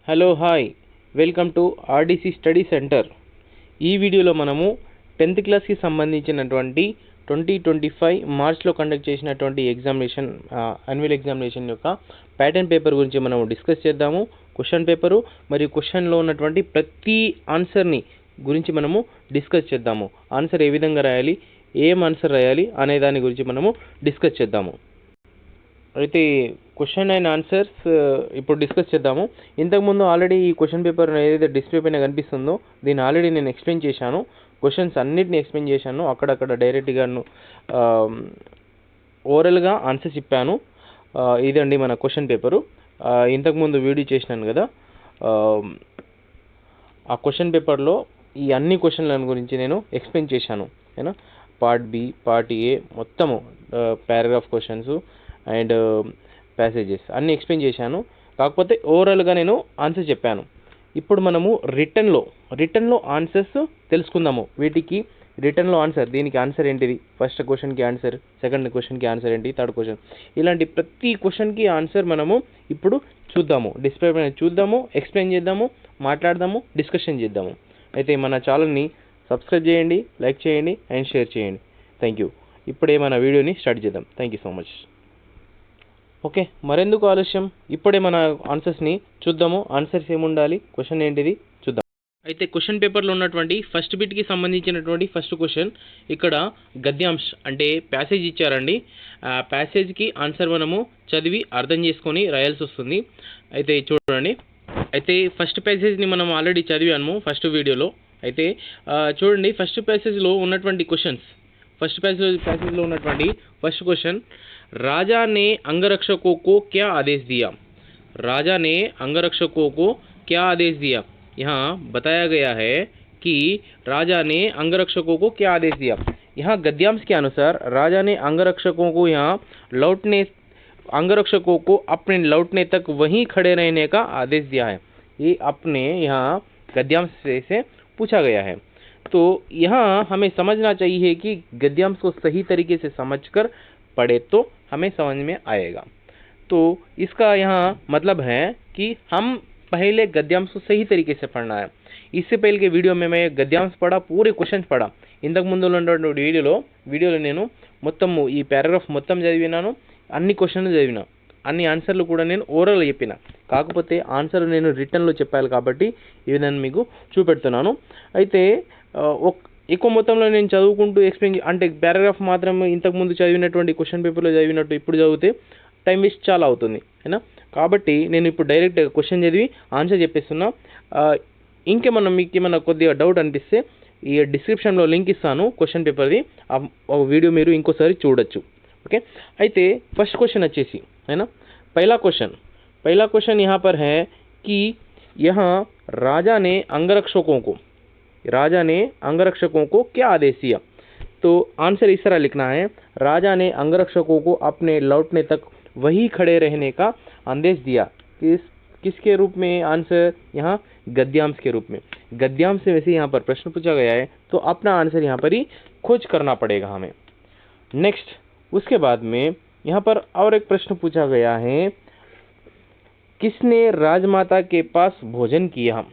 Hello hi welcome to RDC study centre. ఈ వీడియోలో మనము 10th క్లాస్కి సంబంధించినటువంటి 2025 మార్చ్లో కండక్ట్ చేసినటువంటి యాన్యువల్ ఎగ్జామినేషన్ యొక్క ప్యాటర్న్ పేపర్ గురించి మనం డిస్కస్ చేద్దాము. క్వశ్చన్ పేపరు మరియు క్వశ్చన్లో ఉన్నటువంటి ప్రతి ఆన్సర్ని గురించి మనము డిస్కస్ చేద్దాము. ఆన్సర్ ఏ విధంగా రాయాలి, ఏం ఆన్సర్ రాయాలి అనే దాని గురించి మనము డిస్కస్ చేద్దాము. అయితే క్వశ్చన్ అండ్ ఆన్సర్స్ ఇప్పుడు డిస్కస్ చేద్దాము. ఇంతకుముందు ఆల్రెడీ ఈ క్వశ్చన్ పేపర్ ఏదైతే డిస్ప్లే పైన కనిపిస్తుందో దీన్ని ఆల్రెడీ నేను ఎక్స్ప్లెయిన్ చేశాను. క్వశ్చన్స్ అన్నిటిని ఎక్స్ప్లెయిన్ చేశాను. అక్కడక్కడ డైరెక్ట్గాను ఓరల్గా ఆన్సర్స్ చెప్పాను. ఇదండి మన క్వశ్చన్ పేపరు. ఇంతకుముందు వీడియో చేసినాను కదా, ఆ క్వశ్చన్ పేపర్లో ఈ అన్ని క్వశ్చన్ల గురించి నేను ఎక్స్ప్లెయిన్ చేశాను. ఏనా, పార్ట్ బి, పార్ట్ ఏ మొత్తము పారాగ్రాఫ్ క్వశ్చన్స్ అండ్ ప్యాసేజెస్ అన్నీ ఎక్స్ప్లెయిన్ చేశాను. కాకపోతే ఓవరాల్గా నేను ఆన్సర్ చెప్పాను. ఇప్పుడు మనము రిటర్న్లో ఆన్సర్స్ తెలుసుకుందాము. వీటికి రిటర్న్లో ఆన్సర్, దీనికి ఆన్సర్ ఏంటిది, ఫస్ట్ క్వశ్చన్కి ఆన్సర్, సెకండ్ క్వశ్చన్కి ఆన్సర్ ఏంటి, థర్డ్ క్వశ్చన్, ఇలాంటి ప్రతి క్వశ్చన్కి ఆన్సర్ మనము ఇప్పుడు చూద్దాము. డిస్ప్లే పైన చూద్దాము, ఎక్స్ప్లెయిన్ చేద్దాము, మాట్లాడదాము, డిస్కషన్ చేద్దాము. అయితే మన ఛానల్ని సబ్స్క్రైబ్ చేయండి, లైక్ చేయండి అండ్ షేర్ చేయండి. Thank you. ఇప్పుడే మన వీడియోని స్టార్ట్ చేద్దాం. Thank you so much. Okay, మరెందుకు ఆలస్యం, ఇప్పుడే మన ఆన్సర్స్ని చూద్దాము. ఆన్సర్స్ ఏముండాలి, క్వశ్చన్ ఏంటిది చూద్దాం. అయితే క్వశ్చన్ పేపర్లో ఉన్నటువంటి ఫస్ట్ బిట్కి సంబంధించినటువంటి ఫస్ట్ క్వశ్చన్, ఇక్కడ గద్యాంశ్ అంటే ప్యాసేజ్ ఇచ్చారండి. ఆ ప్యాసేజ్కి ఆన్సర్ మనము చదివి అర్థం చేసుకొని రాయాల్సి వస్తుంది. అయితే చూడండి, అయితే ఫస్ట్ ప్యాసేజ్ని మనం ఆల్రెడీ చదివాము ఫస్ట్ వీడియోలో. అయితే చూడండి, ఫస్ట్ ప్యాసేజ్లో ఉన్నటువంటి క్వశ్చన్స్, ఫస్ట్ ప్యాసేజ్లో ఉన్నటువంటి फर्स्ट क्वेश्चन, राजा ने अंगरक्षकों को क्या आदेश दिया। राजा ने अंगरक्षकों को क्या आदेश दिया। यहाँ बताया गया है कि राजा ने अंगरक्षकों को क्या आदेश दिया। यहाँ गद्यांश के अनुसार राजा ने अंगरक्षकों को अंगरक्षकों को अपने लौटने तक वहीं खड़े रहने का आदेश दिया है। ये अपने यहाँ गद्यांश से पूछा गया है। तो यहाँ हमें समझना चाहिए कि गद्यांश को सही तरीके से समझकर पढ़े तो हमें समझ में आएगा। तो इसका यहाँ मतलब है कि हम पहले गद्यांश को सही तरीके से पढ़ना है. इससे पहले के वीडियो में मैं गद्यांश पढ़ा, पूरे क्वेश्चन पढ़ा. ఇంతకు ముందు ఉన్నటువంటి వీడియోలో నేను మొత్తం ఈ పారాగ్రాఫ్ మొత్తం చదివినాను, అన్ని క్వశ్చన్లు చదివినా, అన్ని ఆన్సర్లు కూడా నేను ఓరల్ చెప్పిన. కాకపోతే ఆన్సర్ నేను రిటర్న్లో చెప్పాలి కాబట్టి ఈ విధంగా మీకు చూపెడుతున్నాను. అయితే ఎక్కువ మొత్తంలో నేను చదువుకుంటూ ఎక్స్ప్లెయిన్ అంటే పారాగ్రాఫ్ మాత్రం ఇంతకుముందు చదివినటువంటి క్వశ్చన్ పేపర్లో చదివినట్టు ఇప్పుడు చదివితే టైం వేస్ట్ చాలా అవుతుంది, అయినా. కాబట్టి నేను ఇప్పుడు డైరెక్ట్ క్వశ్చన్ చదివి ఆన్సర్ చెప్పేస్తున్నా. మీకు ఏమన్నా కొద్దిగా డౌట్ అనిపిస్తే ఈ డిస్క్రిప్షన్లో లింక్ ఇస్తాను క్వశ్చన్ పేపర్ది, ఆ వీడియో మీరు ఇంకోసారి చూడొచ్చు. ఓకే, అయితే ఫస్ట్ క్వశ్చన్ వచ్చేసి, అయినా, पहला क्वेश्चन यहाँ पर है कि यहाँ राजा ने अंगरक्षकों को क्या आदेश दिया। तो आंसर इस तरह लिखना है, राजा ने अंगरक्षकों को अपने लौटने तक वही खड़े रहने का आदेश दिया। किसके रूप में आंसर, यहाँ गद्यांश के रूप में। गद्यांश से वैसे यहाँ पर प्रश्न पूछा गया है तो अपना आंसर यहाँ पर ही खोज करना पड़ेगा हमें। नेक्स्ट, उसके बाद में यहाँ पर और एक प्रश्न पूछा गया है, किसने राजमाता के पास भोजन किया।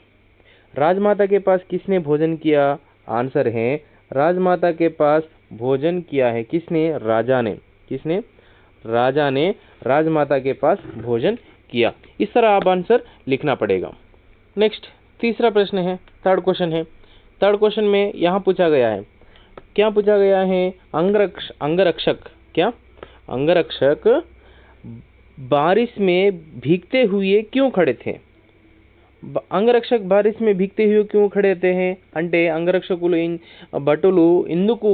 राजमाता के पास किसने भोजन किया। आंसर है, राजमाता के पास भोजन किया है किसने, राजा ने राजमाता के पास भोजन किया। इस तरह आप आंसर लिखना पड़ेगा। नेक्स्ट, तीसरा प्रश्न है, थर्ड क्वेश्चन में यहाँ पूछा गया है, क्या पूछा गया है, अंगरक्षक बारिश में भीगते हुए क्यों खड़े थे। అంగరక్షక్ బారిస్ మే భీగ్తే హుయే క్యూ ఖడే తే హై అంటే అంగరక్షకులు భటులు ఎందుకు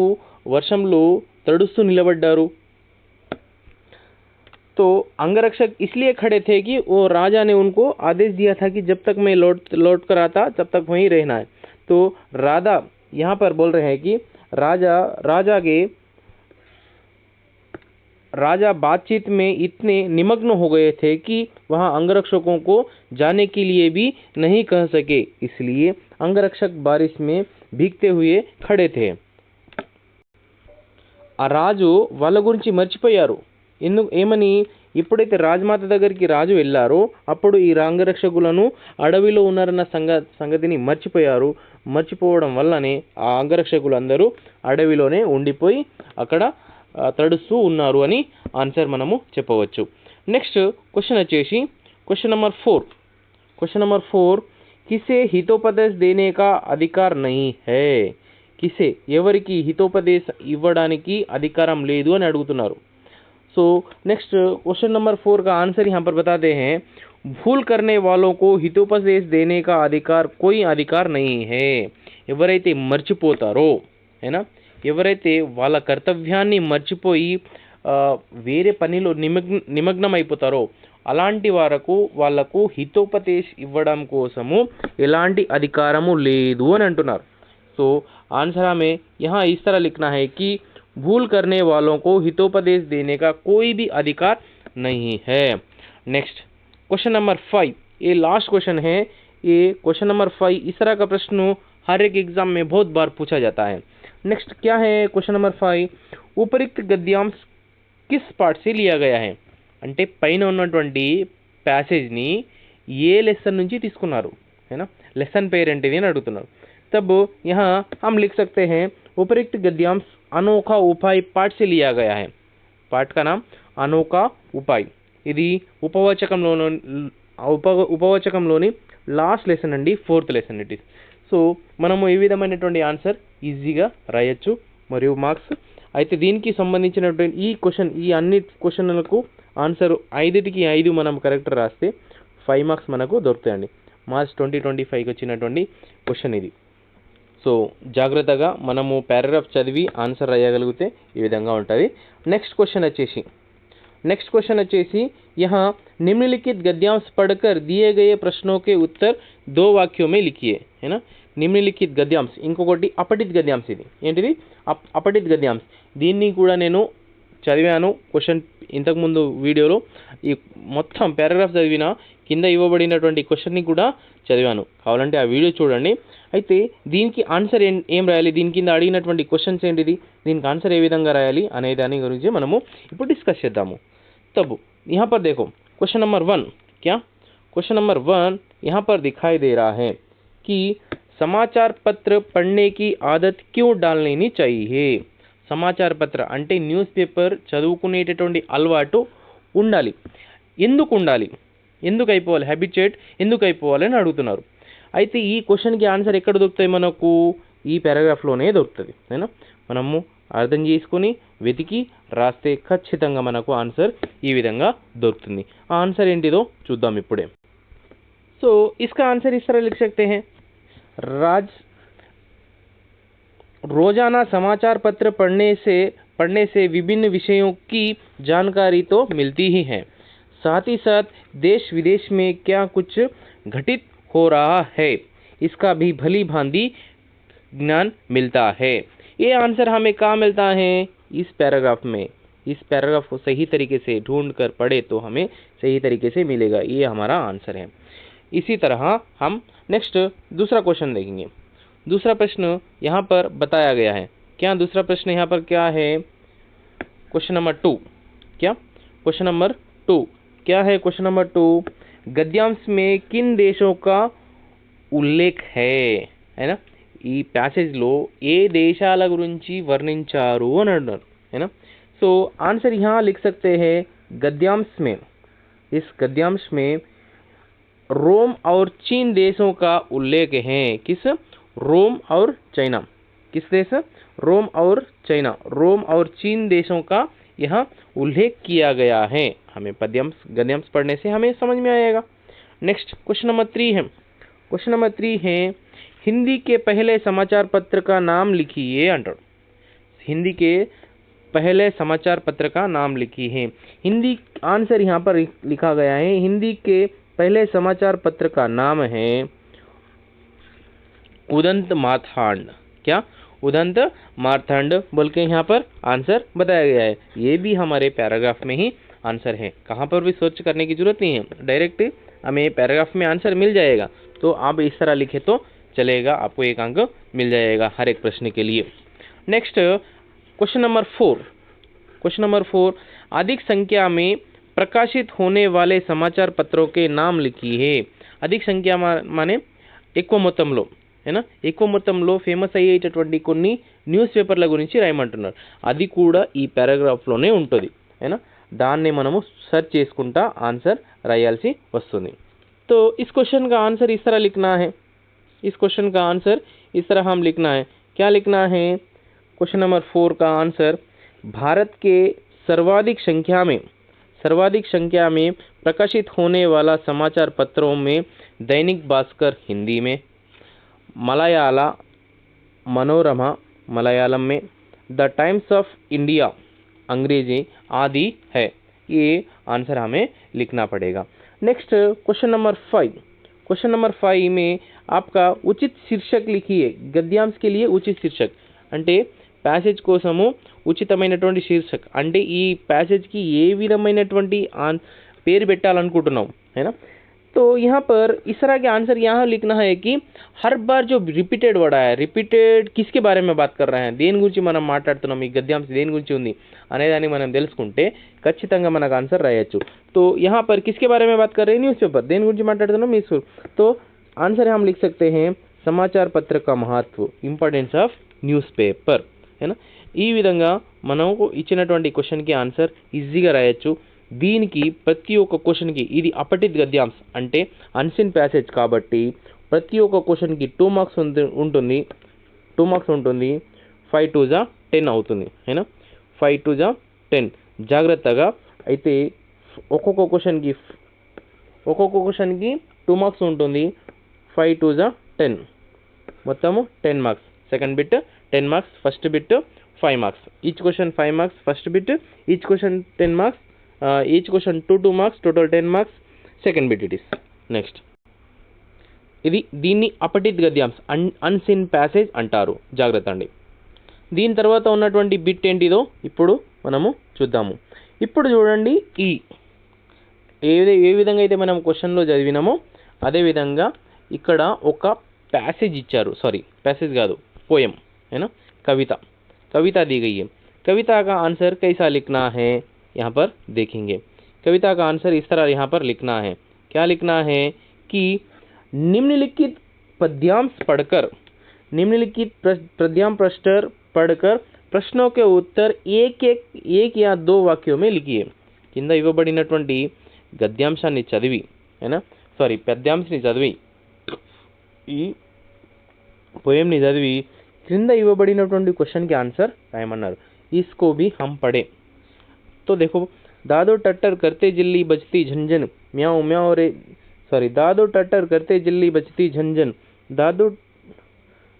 వర్షంలో తడుస్తూ నిలబడ్డారు. तो अंगरक्षक इसलिए खड़े थे कि वो राजा ने उनको आदेश दिया था कि जब तक मैं लौट कर आता तब तक वहीं रहना है. तो राधा यहाँ पर बोल रहे हैं कि राजा बातचीत में इतने निमग्न हो गए थे कि वहाँ अंगरक्षकों को जाने के लिए भी नहीं कह सके, इसलिए अंगरक्षक बारिश में भीगते हुए खड़े थे. ఆ రాజు వాళ్ళ గురించి మర్చిపోయారు. ఏమని, ఎప్పుడైతే రాజమాత దగ్గరికి రాజు వెళ్ళారో అప్పుడు ఈ అంగరక్షకులను అడవిలో ఉన్నారన్న సంగతిని మర్చిపోవడం వల్లనే ఆ అంగరక్షకులు అందరూ అడవిలోనే ఉండిపోయి అక్కడ తడుస్తూ ఉన్నారు అని ఆన్సర్ మనము చెప్పవచ్చు. నెక్స్ట్ క్వశ్చన్ వచ్చేసి క్వశ్చన్ నెంబర్ 4 किसे हितोपदेश देने का अधिकार नहीं है. కిసే ఎవరికి హితోపదేశ ఇవ్వడానికి అధికారం లేదు అని అడుగుతున్నారు. सो नेक्स्ट क्वेश्चन नंबर 4 का आंसर यहाँ पर बताते हैं. भूल करने वालों को हितोपदेश देने का अधिकार कोई अधिकार नहीं है. ఎవరైతే మర్చిపోతారో ఏనా ఎవరైతే వాళ్ళ కర్తవ్యాన్ని మర్చిపోయి వేరే పనిలో నిమగ్నం అయిపోతారో అలాంటి వాళ్లకు హితోపదేశ్ ఇవ్వడం కోసము ఎలాంటి అధికారము లేదు అని అంటున్నారు. సో आंसर हमें यहाँ इस तरह लिखना है कि भूल करने वालों को हितोपदेश देने का कोई भी अधिकार नहीं है. नेक्स्ट क्वेश्चन नंबर 5, ये लास्ट क्वेश्चन है. ये क्वेश्चन नंबर 5 इस तरह का प्रश्न हर एक एग्जाम में बहुत बार पूछा जाता है. नेक्स्ट क्या है क्वेश्चन नंबर 5, उपरिक्त गद्यांश किस पार्ट से लिया गया है. అంటే పైన ఉన్నటువంటి ప్యాసేజ్ని ఏ లెసన్ నుంచి తీసుకున్నారు है లెసన్ పేరేంటిది అని అడుగుతున్నారు. तब यहाँ हम लिख सकते हैं उपरिक्त गद्यांश अनोखा उपाय पाठ से लिया गया है. पाठ का नाम अनोखा उपाय. ఇది ఉపవాచకంలోని లాస్ట్ లెసన్ అండి, 4th lesson it is. So మనము ఈ విధమైనటువంటి ఆన్సర్ ఈజీగా రాయొచ్చు మరియు మార్క్స్ అయితే దీనికి సంబంధించినటువంటి ఈ అన్ని క్వశ్చన్లకు ఆన్సర్ 5కి 5 మనం కరెక్ట్ రాస్తే 5 మార్క్స్ మనకు దొరుకుతాయండి. మార్చ్ 2025కి వచ్చినటువంటి క్వశ్చన్ ఇది. సో జాగ్రత్తగా మనము పారాగ్రాఫ్ చదివి ఆన్సర్ రాయగలిగితే ఈ విధంగా ఉంటుంది. నెక్స్ట్ क्वेश्चन వచ్చేసి यहाँ निम्नलिखित गद्यांश पढ़कर दिए गए प्रश्नों के उत्तर 2 वाक्यों में लिखिए है ना. నిమ్నలిఖిత గద్యాంశ్ ఇంకొకటి అపఠిత గద్యాంశ్. ఇది ఏంటిది అపఠిత గద్యాంశ్. దీన్ని కూడా నేను చదివాను క్వశ్చన్ ఇంతకుముందు వీడియోలో. ఈ మొత్తం పారాగ్రాఫ్ చదివిన కింద ఇవ్వబడినటువంటి క్వశ్చన్ని కూడా చదివాను, కావాలంటే ఆ వీడియో చూడండి. అయితే దీనికి ఆన్సర్ ఏం రాయాలి, దీని కింద అడిగినటువంటి క్వశ్చన్స్ ఏంటిది, దీనికి ఆన్సర్ ఏ విధంగా రాయాలి అనే దాని గురించి మనము ఇప్పుడు డిస్కస్ చేద్దాము. తబ్ यहाँ पर देखो क्वेश्चन नंबर 1 क्या क्वेश्चन नंबर 1 यहाँ पर दिखाई दे रहा है कि समाचार पत्र पढ़ने की आदत क्यों डालनी चाहिए. సమాచార పత్ర అంటే న్యూస్ పేపర్ చదువుకునేటటువంటి అలవాటు ఉండాలి. ఎందుకు ఉండాలి, ఎందుకు అయిపోవాలి, హ్యాబిచుయేట్ ఎందుకు అయిపోవాలి అని అడుగుతున్నారు. అయితే ఈ క్వశ్చన్కి ఆన్సర్ ఎక్కడ దొరుకుతాయి మనకు, ఈ పారాగ్రాఫ్లోనే దొరుకుతుంది అయినా. మనము అర్థం చేసుకొని వెతికి రాస్తే ఖచ్చితంగా మనకు ఆన్సర్ ఈ విధంగా దొరుకుతుంది. ఆ ఆన్సర్ ఏంటిదో చూద్దాం ఇప్పుడే. సో इसका आंसर इस तरह लिख सकते हैं. रोजाना समाचार पत्र पढ़ने से विभिन्न विषयों की जानकारी तो मिलती ही है, साथ ही साथ देश विदेश में क्या कुछ घटित हो रहा है इसका भी भली भांति ज्ञान मिलता है. ये आंसर हमें कहाँ मिलता है, इस पैराग्राफ में. इस पैराग्राफ को सही तरीके से ढूंढ कर पढ़े तो हमें सही तरीके से मिलेगा. ये हमारा आंसर है. इसी तरह हम नेक्स्ट दूसरा क्वेश्चन देखेंगे. दूसरा प्रश्न यहाँ पर बताया गया है. क्या दूसरा प्रश्न यहाँ पर क्या है, क्वेश्चन नंबर 2. क्या क्वेश्चन नंबर 2 क्या है, क्वेश्चन नंबर 2 गद्यांश में किन देशों का उल्लेख है ना. ఈ ప్యాసేజ్లో ఏ దేశాల గురించి వర్ణించారు అని అంటున్నారు है ना. సో ఆన్సర్ यहाँ लिख सकते हैं गद्यांश में, इस गद्यांश में रोम और चीन देशों का उल्लेख है. किस, रोम और चाइना. किस देश, रोम और चाइना, रोम और चीन देशों का यहाँ उल्लेख किया गया है. हमें गद्यांश पढ़ने से हमें समझ में आएगा. नेक्स्ट क्वेश्चन नंबर 3 है. क्वेश्चन नंबर 3 है हिंदी के पहले समाचार पत्र का नाम लिखिए अंटर. हिंदी के पहले समाचार पत्र का नाम लिखिए है. हिंदी आंसर यहाँ पर लिखा गया है. हिंदी के पहले समाचार पत्र का नाम है उदंत मार्तांड. क्या, उदंत मार्तांड बोल के यहाँ पर आंसर बताया गया है. ये भी हमारे पैराग्राफ में ही आंसर है, कहाँ पर भी सर्च करने की जरूरत नहीं है, डायरेक्ट हमें पैराग्राफ में आंसर मिल जाएगा. तो आप इस तरह लिखे तो चलेगा, आपको 1 अंक मिल जाएगा हर एक प्रश्न के लिए. Next question number 4. Question number 4 अधिक संख्या में प्रकाशित होने वाले समाचार पत्रों के नाम लिखिए। अधिक సంఖ్య माने ఎక్కువ మొత్తంలో ఏనా ఎక్కువ మొత్తంలో ఫేమస్ అయ్యేటటువంటి కొన్ని న్యూస్ పేపర్ల గురించి రాయమంటున్నారు. అది కూడా ఈ పారాగ్రాఫ్లోనే ఉంటుంది ఏనా. దాన్ని మనము सर्च చేసుకుంటా ఆన్సర్ రాయాల్సి వస్తుంది. तो इस क्वेश्चन का आंसर इस तरह लिखना है. इस क्वेश्चन का आंसर इस तरह हम लिखना है. क्या लिखना है? क्वेश्चन नंबर 4 का आंसर भारत के सर्वाधिक संख्या में प्रकाशित होने वाला समाचार पत्रों में दैनिक भास्कर हिंदी में, मलयाला मनोरमा मलयालम में, द टाइम्स ऑफ इंडिया अंग्रेजी आदि है. ये आंसर हमें लिखना पड़ेगा. Next question number 5. Question number 5 में आपका उचित शीर्षक लिखिए. गद्यांश के लिए उचित शीर्षक అంటే ప్యాసేజ్ కోసము ఉచితమైనటువంటి శీర్షక్ అంటే ఈ ప్యాసేజ్కి ఏ విధమైనటువంటి పేరు పెట్టాలనుకుంటున్నాం है ना. तो यहाँ पर इस तरह के आंसर यहाँ लिखना है कि हर बार जो रिपीटेड वर्ड आया, रिपीटेड किसके बारे में बात कर रहे हैं, దేని గురించి మనం మాట్లాడుతున్నాం, ఈ గద్యాంశం దేని గురించి ఉంది అనేదాన్ని మనం తెలుసుకుంటే ఖచ్చితంగా మనకు ఆన్సర్ రాయొచ్చు. तो यहाँ पर किसके बारे में बात कर रहे हैं? न्यूज़पेपर. దేని గురించి మాట్లాడుతున్నాం? న్యూస్. तो आंसर हम लिख सकते हैं समाचार पत्र का महत्व, इंपॉर्टेंस ऑफ न्यूज़पेपर है ना. ఈ విధంగా మనకు ఇచ్చినటువంటి క్వశ్చన్కి ఆన్సర్ ఈజీగా రాయొచ్చు. దీనికి ప్రతి ఒక్క క్వశ్చన్కి ఇది అపఠిత గద్యాంశ్ అంటే అన్సిన్ ప్యాసేజ్ కాబట్టి ప్రతి ఒక్క క్వశ్చన్కి 2 మార్క్స్ ఉంటుంది. 2 మార్క్స్ ఉంటుంది. 5 2 जा 10 అవుతుంది है ना. 5 2 जा 10. జాగ్రత్తగా అయితే ఒక్కొక్క క్వశ్చన్కి 2 మార్క్స్ ఉంటుంది. 5 2 जा 10 మొత్తము 10 marks. Second bit 10 marks, first bit 5 marks. Each question 5 marks first bit, each question 10 marks, each question 2 marks, total 10 marks second bit it is. Next ఇది దీన్ని అపఠిత గద్యాంశ్ అన్సిన్ ప్యాసేజ్ అంటారు. జాగ్రత్త అండి. దీని తర్వాత ఉన్నటువంటి బిట్ ఏంటిదో ఇప్పుడు మనము చూద్దాము. ఇప్పుడు చూడండి, ఏ విధంగా అయితే మనం క్వశ్చన్లో చదివినామో అదేవిధంగా ఇక్కడ ఒక ప్యాసేజ్ ఇచ్చారు. సారీ पैसेज కాదు, पोएम है ना. कविता दी गई है. कविता का आंसर कैसा लिखना है यहाँ पर देखेंगे. कविता का आंसर इस तरह यहाँ पर लिखना है. क्या लिखना है कि निम्नलिखित पद्यांश पढ़कर प्रश्नों के उत्तर एक या 2 वाक्यों में लिखिए. కింద ఇవ్వబడినటువంటి గద్యాంశాన్ని చదివి है ना, సారీ పద్యాంశాన్ని చదివి ఈ पोएमని చదివి క్రింద ఇవ్వబడినటువంటి క్వశ్చన్కి ఆన్సర్ రాయమన్నారు. इसको भी हम पढ़े. तो देखो, दादो टट्टर करते जिल्ली बजती झंझन म्याओ म्याओ रे, सॉरी दादो टट्टर करते जिल्ली बजती झंझन,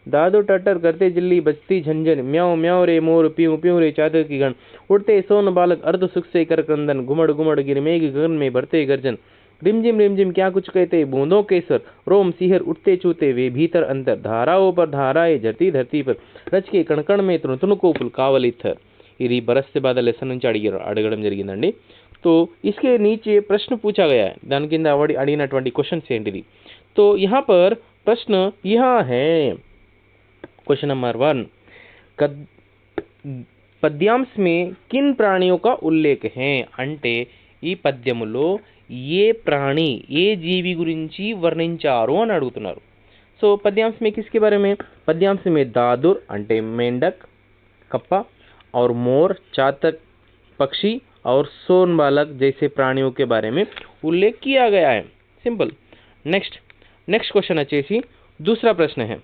दादो टट्टर करते जिल्ली बजती झंझन, म्याओ म्याओ रे मोर, प्यूं प्यूं रे चादर की गण, उड़ते सोन बालक अर्ध सुख से कर क्रंदन, घुमड़ घुमड़ गिर मेघ गगन में भरते गर्जन, रिमझिम क्या कुछ कहते बूंदों के सर, रोम सिहर उठते छूते वे भीतर अंतर, धाराओं पर धाराएं धरती पर, रच के कणकण में तुणुको पुल कावली थर. ఇది బరస్తే బాధ లెసన్ నుంచి అడగడం జరిగిందండి. तो इसके नीचे प्रश्न पूछा गया है. దాని కింద అడిగినటువంటి క్వశ్చన్స్ ఏంటిది. तो यहाँ पर प्रश्न यहाँ है. क्वेश्चन नंबर 1, పద్యాంశ में किन प्राणियों का उल्लेख है అంటే ఈ పద్యములో ఏ ప్రాణి ఏ జీవి గురించి వర్ణించారు అని అడుగుతున్నారు. సో పద్యాంశ में किसके बारे में? పద్యాంశ में दादुर అంటే मेंढक कप्पा और मोर चातक पक्षी और सोन बालक जैसे प्राणियों के बारे में उल्लेख किया गया है. सिंपल. नेक्स्ट क्वेश्चन अच्छे दूसरा प्रश्न है.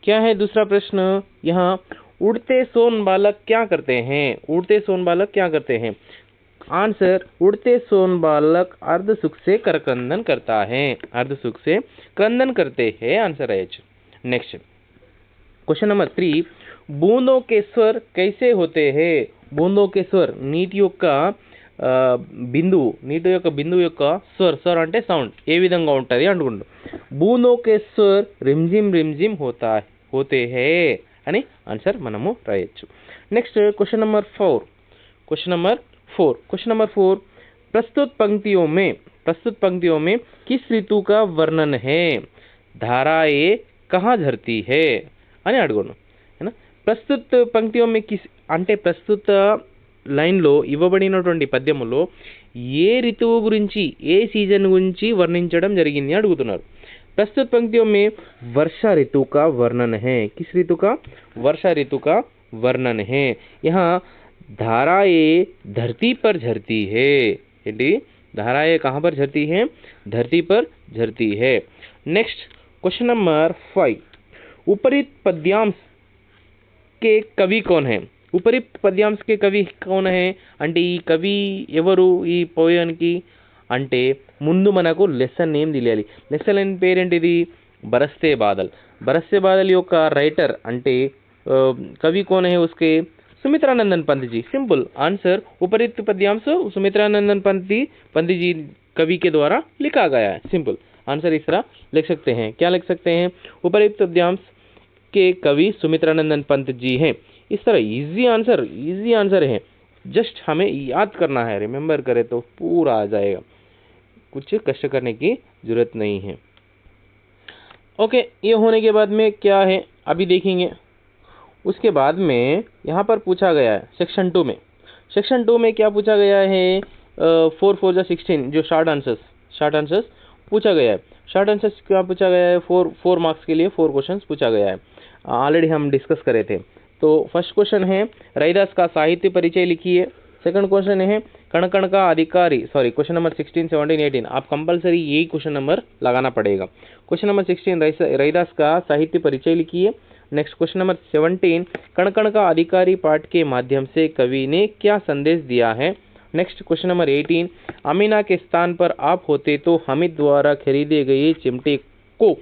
क्या है दूसरा प्रश्न? यहाँ उड़ते सोन बालक क्या करते हैं? उड़ते सोन बालक क्या करते हैं? आंसर उड़ते सोन बालक अर्ध सुख से करक्रंदन करता है. अर्ध सुख से क्रंदन करते हैं. आंसर है. नेक्स्ट क्वेश्चन नंबर 3, बूंदों के स्वर कैसे होते हैं? बूंदों के स्वर నీటి యొక్క బిందువు యొక్క స్వర్ అంటే సౌండ్ ఏ విధంగా ఉంటుంది అనుకుంటాం. బూందోं के स्वर रिमझिम रिमझिम होते हैं అని ఆన్సర్ మనము రాయొచ్చు. Next question number 4. Question number 4, प्रस्तुत पंक्तियों में किस ऋतु का वर्णन है? धाराएं कहाँ झरती है అని అడుగును. ప్రస్తుత పంక్తిలో కిస్ అంటే ప్రస్తుత లైన్లో ఇవ్వబడినటువంటి పద్యములో ఏ ऋतुవు గురించి ఏ సీజన్ గురించి వర్ణించడం జరిగింది అడుగుతున్నారు. प्रस्तुत पंक्तियों में वर्षा ऋतु का वर्णन है. किस ऋतु का? वर्षा ऋतु का वर्णन है. यहाँ धाराएं धरती पर झरती है. धाराएं कहाँ पर झरती है? धरती पर झरती है. Next question number 5. उपरित पद्यांश के कवि कौन है? उपरित पद्यांश के कवि कौन है అంటే ఈ కవి ఎవరు ఈ పోయానికి అంటే ముందు మనకు లెసన్ నేమ్ తెలియాలి. లెసన్ నేమ్ పేరేంటిది? బరస్తే బాదల్. బరస్తే బాదల్ యొక్క రైటర్ అంటే कवि कौन है उसके? सुमित्रानंदन पंत जी. सिंपल आंसर उपरित पद्यांश सुमित्रानंदन पंत जी कवि के द्वारा लिखा गया है. सिंपल आंसर इस तरह लिख सकते हैं. क्या लिख सकते हैं? उपरित पद्यांश के कवि सुमित्रानंदन पंत जी हैं. इस तरह इजी आंसर है. जस्ट हमें याद करना है, रिमेंबर करें तो पूरा आ जाएगा. कुछ कष्ट करने की जरूरत नहीं है. ओके, ये होने के बाद में क्या है अभी देखेंगे. उसके बाद में यहाँ पर पूछा गया है सेक्शन 2 में क्या पूछा गया है? 4 4 16 जो शॉर्ट आंसर्स पूछा गया है. शॉर्ट आंसर्स क्या पूछा गया है? 4 मार्क्स के लिए 4 क्वेश्चन पूछा गया है. ऑलरेडी हम डिस्कस करे थे. तो फर्स्ट क्वेश्चन है रैदास का साहित्य परिचय लिखिए. सेकंड क्वेश्चन है कण कण का अधिकारी. सॉरी, क्वेश्चन नंबर 16 17 18 आप कंपलसरी यही क्वेश्चन नंबर लगाना पड़ेगा. क्वेश्चन नंबर 16 रैदास का साहित्य परिचय लिखिए. नेक्स्ट क्वेश्चन नंबर 17 कण कण का अधिकारी पाठ के माध्यम से कवि ने क्या संदेश दिया है. नेक्स्ट क्वेश्चन नंबर 18 अमीना के स्थान पर आप होते तो हामिद द्वारा खरीदे गए चिमटे को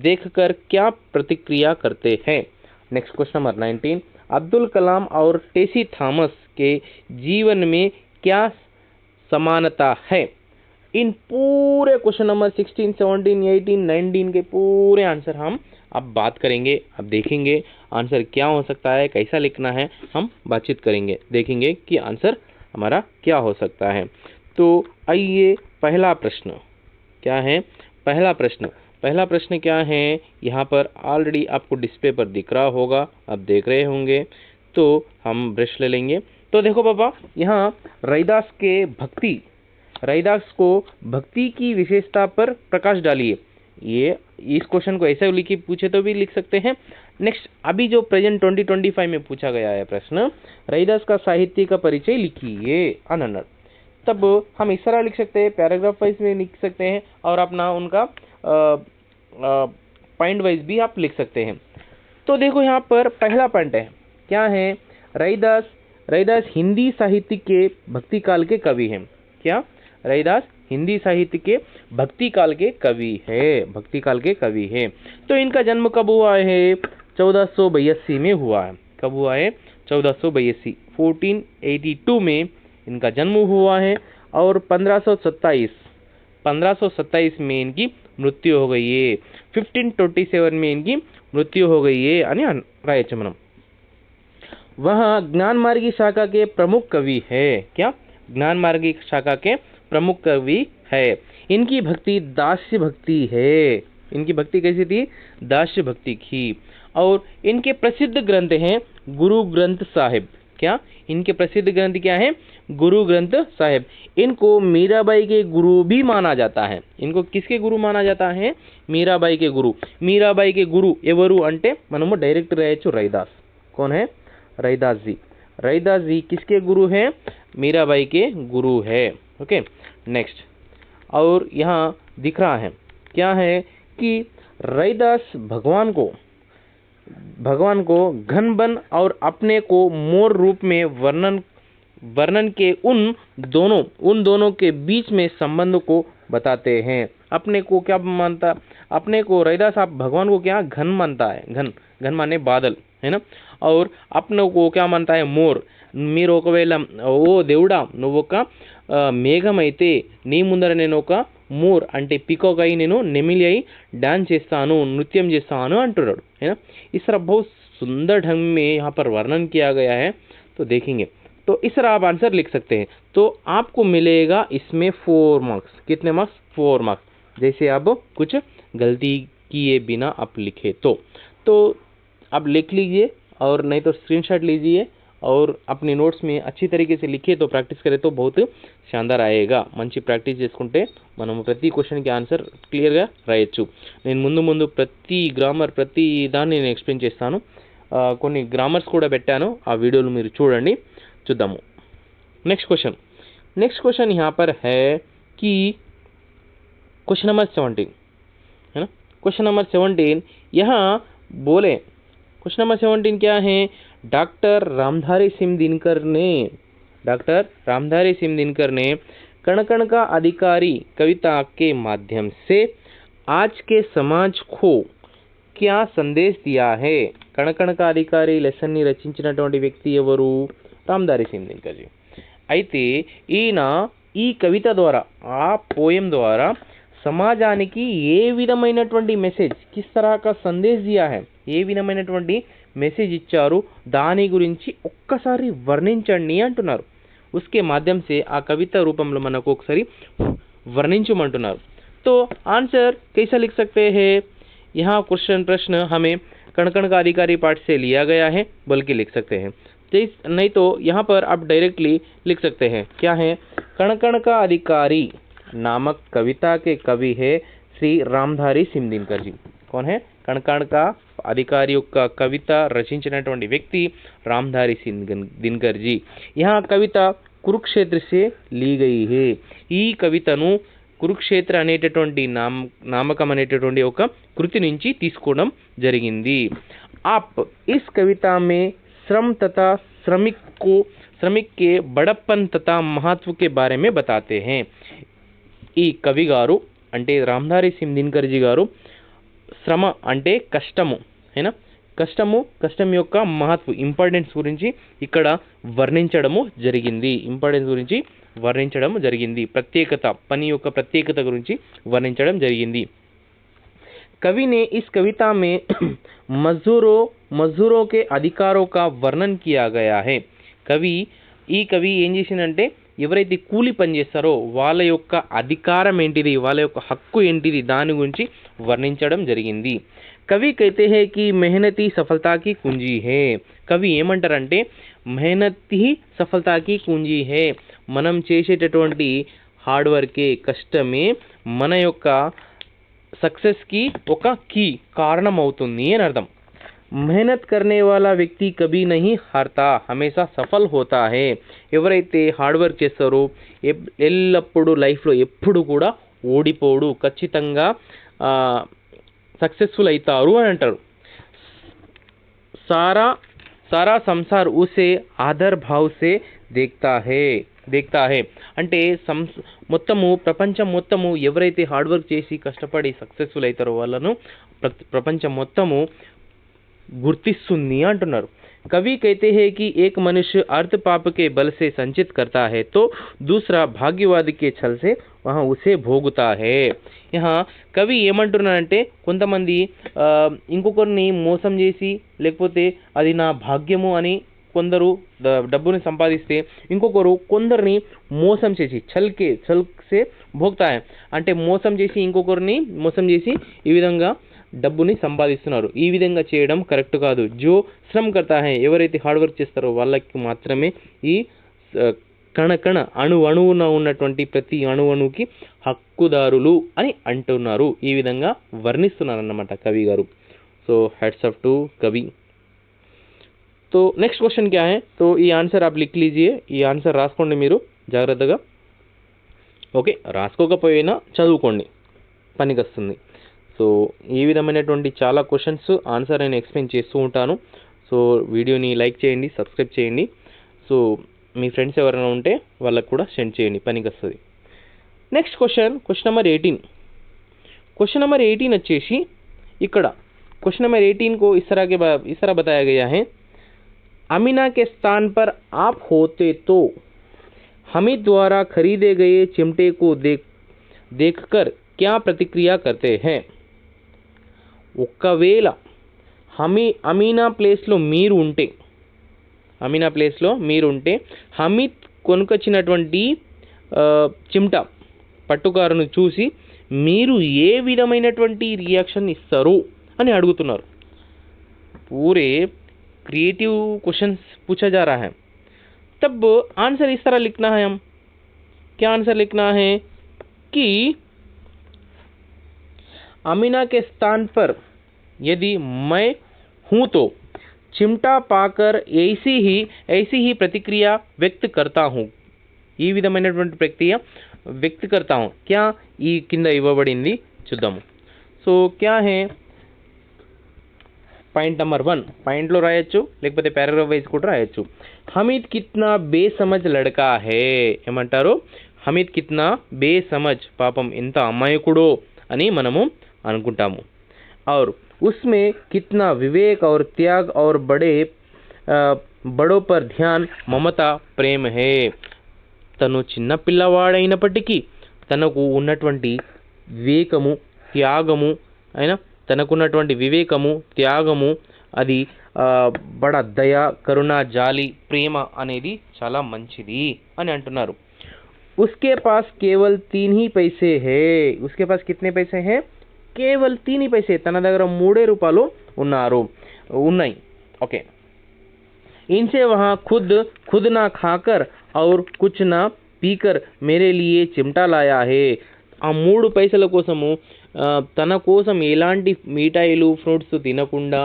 देखकर क्या प्रतिक्रिया करते हैं. Next question number 19 Abdul Kalam और टेसी थॉमस के जीवन में क्या समानता है. इन पूरे क्वेश्चन नंबर 16 17 18 19 के पूरे आंसर हम अब बात करेंगे. अब देखेंगे आंसर क्या हो सकता है, कैसा लिखना है, हम बातचीत करेंगे, देखेंगे कि आंसर हमारा क्या हो सकता है. तो आइए पहला प्रश्न क्या है. पहला प्रश्न क्या है, यहाँ पर ऑलरेडी आपको डिस्प्ले पर दिख रहा होगा, आप देख रहे होंगे. तो हम ब्रश ले लेंगे. तो देखो पापा, यहाँ रैदास को भक्ति की विशेषता पर प्रकाश डालिए. ये इस क्वेश्चन को ऐसे लिखी पूछे तो भी लिख सकते हैं. नेक्स्ट अभी जो प्रेजेंट 2025 में पूछा गया है प्रश्न, रैदास का साहित्य का परिचय लिखिए अननट. तब हम इस तरह लिख सकते हैं, पैराग्राफ वाइज में लिख सकते हैं और अपना उनका पॉइंट वाइज भी आप लिख सकते हैं. तो देखो यहाँ पर पहला पॉइंट है, क्या है? रैदास हिंदी साहित्य के भक्ति काल के कवि हैं. क्या? रैदास हिंदी साहित्य के भक्ति काल के कवि है. तो इनका जन्म कब हुआ है? 1482 में हुआ है. कब हुआ है? 1482 1482 में इनका जन्म हुआ है और 1527 में इनकी मृत्यु हो गई है. 1527 में इनकी मृत्यु हो गई है అని రాయొచ్చు మనం. वह ज्ञानमार्गी शाखा के प्रमुख कवि है. क्या? ज्ञानमार्गी शाखा के प्रमुख कवि है. इनकी भक्ति दास्य भक्ति है. इनकी भक्ति कैसी थी? दास्य भक्ति की. और इनके प्रसिद्ध ग्रंथ हैं गुरु ग्रंथ साहिब. क्या? इनके प्रसिद्ध ग्रंथ क्या है? गुरु ग्रंथ साहिब. इनको मीराबाई के गुरु भी माना जाता है. इनको किसके गुरु माना जाता है? मीराबाई के गुरु. मीराबाई के गुरु ఎవరు అంటే మనము డైరెక్ట్ రాయొచ్చు रैदास. कौन है? रैदास जी किसके गुरु हैं? मीराबाई के गुरु है. Okay, next. और यहाँ दिख रहा है क्या है कि रैदास भगवान को घन बन और अपने को मोर रूप में वर्णन के उन दोनों के बीच में संबंध को बताते हैं. अपने को क्या मानता? अपने को रैदास आप भगवान को क्या घन मानता है. घन माने बादल है ना. और अपने को क्या मानता है? मोर. మీరు ఒకవేళ ఓ దేవుడా నువ్వు ఒక మేఘం అయితే నీ ముందర నేను ఒక మోర్ అంటే పీకాక్ అయి నేను నెమిలి అయి డాన్స్ చేస్తాను, नृत्यम చేస్తాను అంటున్నాడు है ना. इस तरह बहुत सुंदर ढंग में यहाँ पर वर्णन किया गया है. तो देखेंगे तो इस तरह आप आंसर लिख सकते हैं. तो आपको मिलेगा इसमें 4 मार्क्स. कितने मार्क्स? 4 मार्क्स. जैसे आप कुछ गलती किए बिना आप लिखे तो आप लिख लीजिए और नहीं तो स्क्रीनशॉट लीजिए और अपनी नोट्स में अच्छी तरीके से लिखे तो प्रैक्टिस करें तो बहुत शानदार आएगा. మంచి ప్రాక్టీస్ చేసుకుంటే మనం ప్రతి క్వశ్చన్కి ఆన్సర్ క్లియర్గా రాయొచ్చు. నేను ముందు ప్రతి గ్రామర్ ప్రతి దాన్ని నేను ఎక్స్ప్లెయిన్ చేస్తాను. కొన్ని గ్రామర్స్ కూడా పెట్టాను, ఆ వీడియోలు మీరు చూడండి. చూద్దాము. नेक्स्ट क्वेश्चन यहाँ पर है कि क्वेश्चन नंबर 17 है ना. क्वेश्चन नंबर 17 यहाँ बोले. क्वेश्चन नंबर 17 क्या है? डॉक्टर रामधारी सिंह दिनकर ने कण कण का अधिकारी कविता के माध्यम से आज के समाज को क्या संदेश दिया है? कण कण का अधिकारी లెసన్ ని రచించినటువంటి వ్యక్తి ఎవరు? రామధారి సింగ్ దినకర్ జీ. అయితే ఈయన ఈ కవిత ద్వారా, ఆ పోయం ద్వారా సమాజానికి ఏ విధమైనటువంటి మెసేజ్, కిస్ తరహ కా సందేశ్ దియా హై, ఏ విధమైనటువంటి మెసేజ్ ఇచ్చారు దాని గురించి ఒక్కసారి వర్ణించండి అంటున్నారు. उसके माध्यम से आ कविता रूपంలో మనకు ఒకసారి వర్ణించమంటున్నారు. तो आंसर कैसा लिख सकते हैं? यहाँ प्रश्न हमें कण कण का अधिकारी पाठ से लिया गया है बल्कि लिख सकते हैं. नहीं तो यहाँ पर आप डायरेक्टली लिख सकते हैं. क्या है? कण कण का अधिकारी नामक कविता के कवि है श्री रामधारी सिंह दिनकर जी. कौन है? कण कण का अधिकारी का कविता రచించినటువంటి వ్యక్తి రామధారి సింగ్ దినకర్ जी. यहाँ कविता కురుక్షేత్ర से ली गई है. ఈ కవితను కురుక్షేత్ర అనేటటువంటి నామకం అనేటటువంటి ఒక కృతి నుంచి తీసుకోవడం జరిగింది. आप इस कविता में श्रम तथा श्रमिक के बड़प्पन तथा महत्व के बारे में बताते हैं. ఈ కవి గారు అంటే రామధారి సింగ్ దినకర్ జీ గారు శ్రమ అంటే కష్టము అయినా కష్టం యొక్క మహత్వ ఇంపార్టెన్స్ గురించి ఇక్కడ వర్ణించడము జరిగింది. ప్రత్యేకత, పని యొక్క ప్రత్యేకత గురించి వర్ణించడం జరిగింది. कवि ने इस कविता में मजदूरों के अधिकारों का वर्णन किया गया है. ఈ కవి ఏం చేసిందంటే ఎవరైతే కూలి పని చేస్తారో వాళ్ళ యొక్క అధికారం ఏంటిది, వాళ్ళ యొక్క హక్కు ఏంటిది దాని గురించి వర్ణించడం జరిగింది. కవి कहते हैं कि मेहनत ही सफलता की कुंजी है. కవి ఏమంటారంటే మెహనత్ హీ సఫలతా కి కుంజీ హే. మనం చేసేటటువంటి హార్డ్ వర్కే, కష్టమే మన యొక్క సక్సెస్ కి ఒక కీ కారణం అవుతుంది అని అర్థం. मेहनत करने वाला व्यक्ति कभी नहीं हारता, हमेशा सफल होता है. ఎవరైతే హార్డ్ వర్క్ చేస్తారో ఎల్లప్పుడూ లైఫ్లో ఎప్పుడు కూడా ఓడిపోడు, ఖచ్చితంగా సక్సెస్ఫుల్ అవుతారు అని అంటారు. सारा संसार उसे आदर भाव से देखता है అంటే మొత్తము ప్రపంచం మొత్తము ఎవరైతే హార్డ్ వర్క్ చేసి కష్టపడి సక్సెస్ఫుల్ అవుతారో వాళ్ళను ప్రపంచం మొత్తము గుర్తిస్తుంది అంటున్నారు. कवि कहते हैं कि एक मनुष्य अर्थ पाप के बल से संचित करता है तो दूसरा भाग्यवाद के छल से वहाँ उसे भोगता है. यहाँ కవి ఏమంటున్నారంటే కొంతమంది ఇంకొకరిని మోసం చేసి లేకపోతే అది నా భాగ్యము అని కొందరు డబ్బుని సంపాదిస్తే ఇంకొకరు కొందరిని మోసం చేసి చల్కే భోగ్తా హై అంటే మోసం చేసి ఇంకొకరిని మోసం చేసి ఈ విధంగా డబ్బుని సంపాదిస్తున్నారు. ఈ విధంగా చేయడం కరెక్ట్ కాదు. జో శ్రమ్ కర్తా హై ఎవరైతే హార్డ్ వర్క్ చేస్తారో వాళ్ళకి మాత్రమే ఈ కణ అణువున ఉన్నటువంటి ప్రతి అణువుకి హక్కుదారులు అని అంటున్నారు. ఈ విధంగా వర్ణిస్తున్నారు అన్నమాట కవి గారు. సో हेड्स अप टू कवि. तो नेक्स्ट क्वेश्चन क्या है? तो ఈ ఆన్సర్ आप लिख लीजिए. ఈ ఆన్సర్ రాసుకోండి మీరు జాగ్రత్తగా. ఓకే, రాసుకోకపోయినా చదువుకోండి, పనికి వస్తుంది. సో ఈ విధమైనటువంటి చాలా క్వశ్చన్స్ ఆన్సర్ నేను ఎక్స్ప్లెయిన్ చేస్తూ ఉంటాను. సో వీడియోని లైక్ చేయండి, సబ్స్క్రైబ్ చేయండి. సో మీ ఫ్రెండ్స్ ఎవరైనా ఉంటే వాళ్ళకు కూడా సెండ్ చేయండి, పనికి వస్తుంది. Next question number 18. Question number 18 వచ్చేసి ఇక్కడ क्वेश्चन नंबर 18 को इस तरह बताया गया है. अमीना के स्थान पर आप होते तो हमिद द्वारा खरीदे गए चिमटे को देखकर क्या प्रतिक्रिया करते हैं? ఒకవేళ అమీనా ప్లేస్లో మీరు ఉంటే హమీద్ కొనుకొచ్చినటువంటి చిమ్టా పట్టుకారును చూసి మీరు ఏ విధమైనటువంటి రియాక్షన్ ఇస్తారు అని అడుగుతున్నారు. పూరే क्रिएटिव क्वेश्चंस पूछा जा रहा है, तब आंसर इस तरह लिखना है। हम क्या आंसर लिखना है कि अमीना के स्थान पर यदि मैं हूं तो चिमटा पाकर ऐसी ही प्रतिक्रिया व्यक्त करता हूं, ఈ విధమైనటువంటి ప్రక్రియ వ్యక్త करता हूं। क्या ఈ కింద ఇవ్వబడింది చూద్దాము। సో क्या है పాయింట్ నెంబర్ 1 పాయింట్లో రాయొచ్చు, లేకపోతే పారాగ్రాఫ్ వైజ్ కూడా రాయొచ్చు। హమీద్ కిత్నా బేసమజ్ లడకా హే, ఏమంటారు? హమీద్ కిత్నా బేసమజ్, పాపం ఎంత అమాయకుడో అని మనము అనుకుంటాము। और उसमें कितना विवेक और त्याग और बड़ों पर ध्यान ममता प्रेम है। తను చిన్న పిల్లవాడైనప్పటికీ తనకు ఉన్నటువంటి వివేకము త్యాగము అయినా తనకున్నటువంటి వివేకము త్యాగము అది బడ దయ కరుణ జాలి ప్రేమ అనేది చాలా మంచిది అని అంటున్నారు। उसके पास केवल 3 ही पैसे है। उसके पास कितने पैसे हैं? కేవల్ 3 पैसे, తన దగ్గర 3 రూపాయలు ఉన్నాయి। ओके, इनसे वहाँ खुद ना खाकर और कुछ ना पीकर मेरे लिए चिमटा लाया है। ఆ 3 పైసల కోసము తన కోసం ఎలాంటి మిఠాయిలు ఫ్రూట్స్ తినకుండా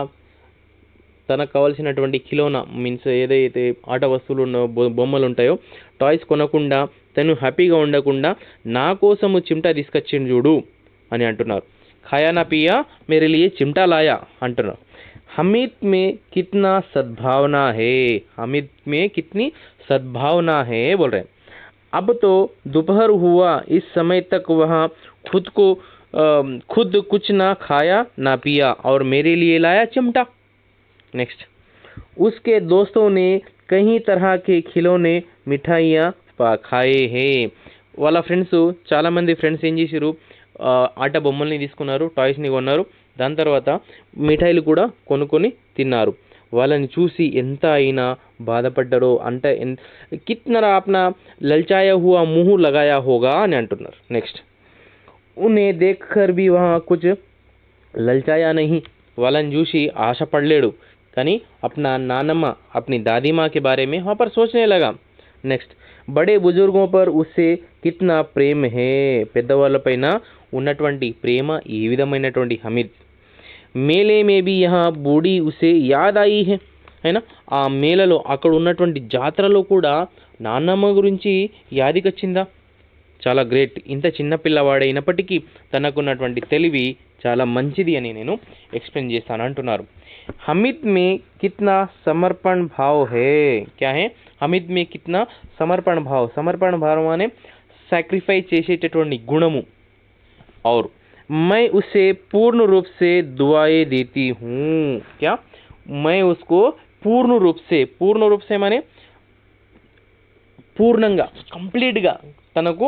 తనకు కావాల్సినటువంటి కిలోనా మీన్స్ ఏదైతే ఆట వస్తువులు బొమ్మలు ఉంటాయో టాయ్స్ కొనకుండా తను హ్యాపీగా ఉండకుండా నా కోసము చిమ్టా తీసుకొచ్చిండు చూడు అని అంటున్నారు। खाया ना पिया मेरे लिए चिमटा लाया अंటున్నారు। हमीद में कितना सद्भावना है, हमीद में कितनी सद्भावना है बोल रहे हैं। अब तो दोपहर हुआ, इस समय तक वहाँ खुद कुछ ना खाया ना पिया और मेरे लिए लाया चिमटा। नेक्स्ट, उसके दोस्तों ने कई तरह के खिलौने मिठाइयाँ खाए हैं। వాళ్ళ ఫ్రెండ్స్ చాలామంది ఫ్రెండ్స్ ఏం చేశారు, ఆట బొమ్మల్ని తీసుకున్నారు, టాయ్స్ని కొన్నారు, దాని తర్వాత మిఠాయిలు కూడా కొనుక్కొని తిన్నారు। వాళ్ళని చూసి ఎంత అయినా బాధపడ్డారో అంటే కిత్నా अपना ललचाया हुआ मुंह लगाया होगा అని అంటున్నారు। నెక్స్ట్, उन्हें देखकर भी वहाँ कुछ ललचाया नहीं, వాళ్ళని చూసి ఆశపడలేడు కానీ अपना नानम्मा अपनी दादी माँ के बारे में वहाँ पर सोचने लगा। నెక్స్ట్, बड़े बुजुर्गों पर उससे कितना प्रेम है, పెద్దవాళ్ళపైన ఉన్నటువంటి ప్రేమ ఈ విధమైనటువంటి హమీద్। మేలే మే బి యహా బూఢీ ఉసే యాద్ ఆయి హై, అయినా ఆ మేళలో అక్కడ ఉన్నటువంటి జాతరలో కూడా నాన్నమ్మ గురించి యాదికొచ్చిందా? చాలా గ్రేట్, ఇంత చిన్న పిల్లవాడైనప్పటికీ తనకున్నటువంటి తెలివి చాలా మంచిది అని నేను ఎక్స్ప్లెయిన్ చేస్తాను అంటున్నారు। हमीद में कितना समर्पण भाव है। क्या है? हमीद में कितना समर्पण भाव, समर्पण भाव माने सैक्रिफाइस చేసేటటువంటి గుణము। और मैं उसे पूर्ण रूप से दुआएं देती हूँ। क्या? मैं उसको पूर्ण रूप से माने పూర్ణంగా కంప్లీట్గా తనకు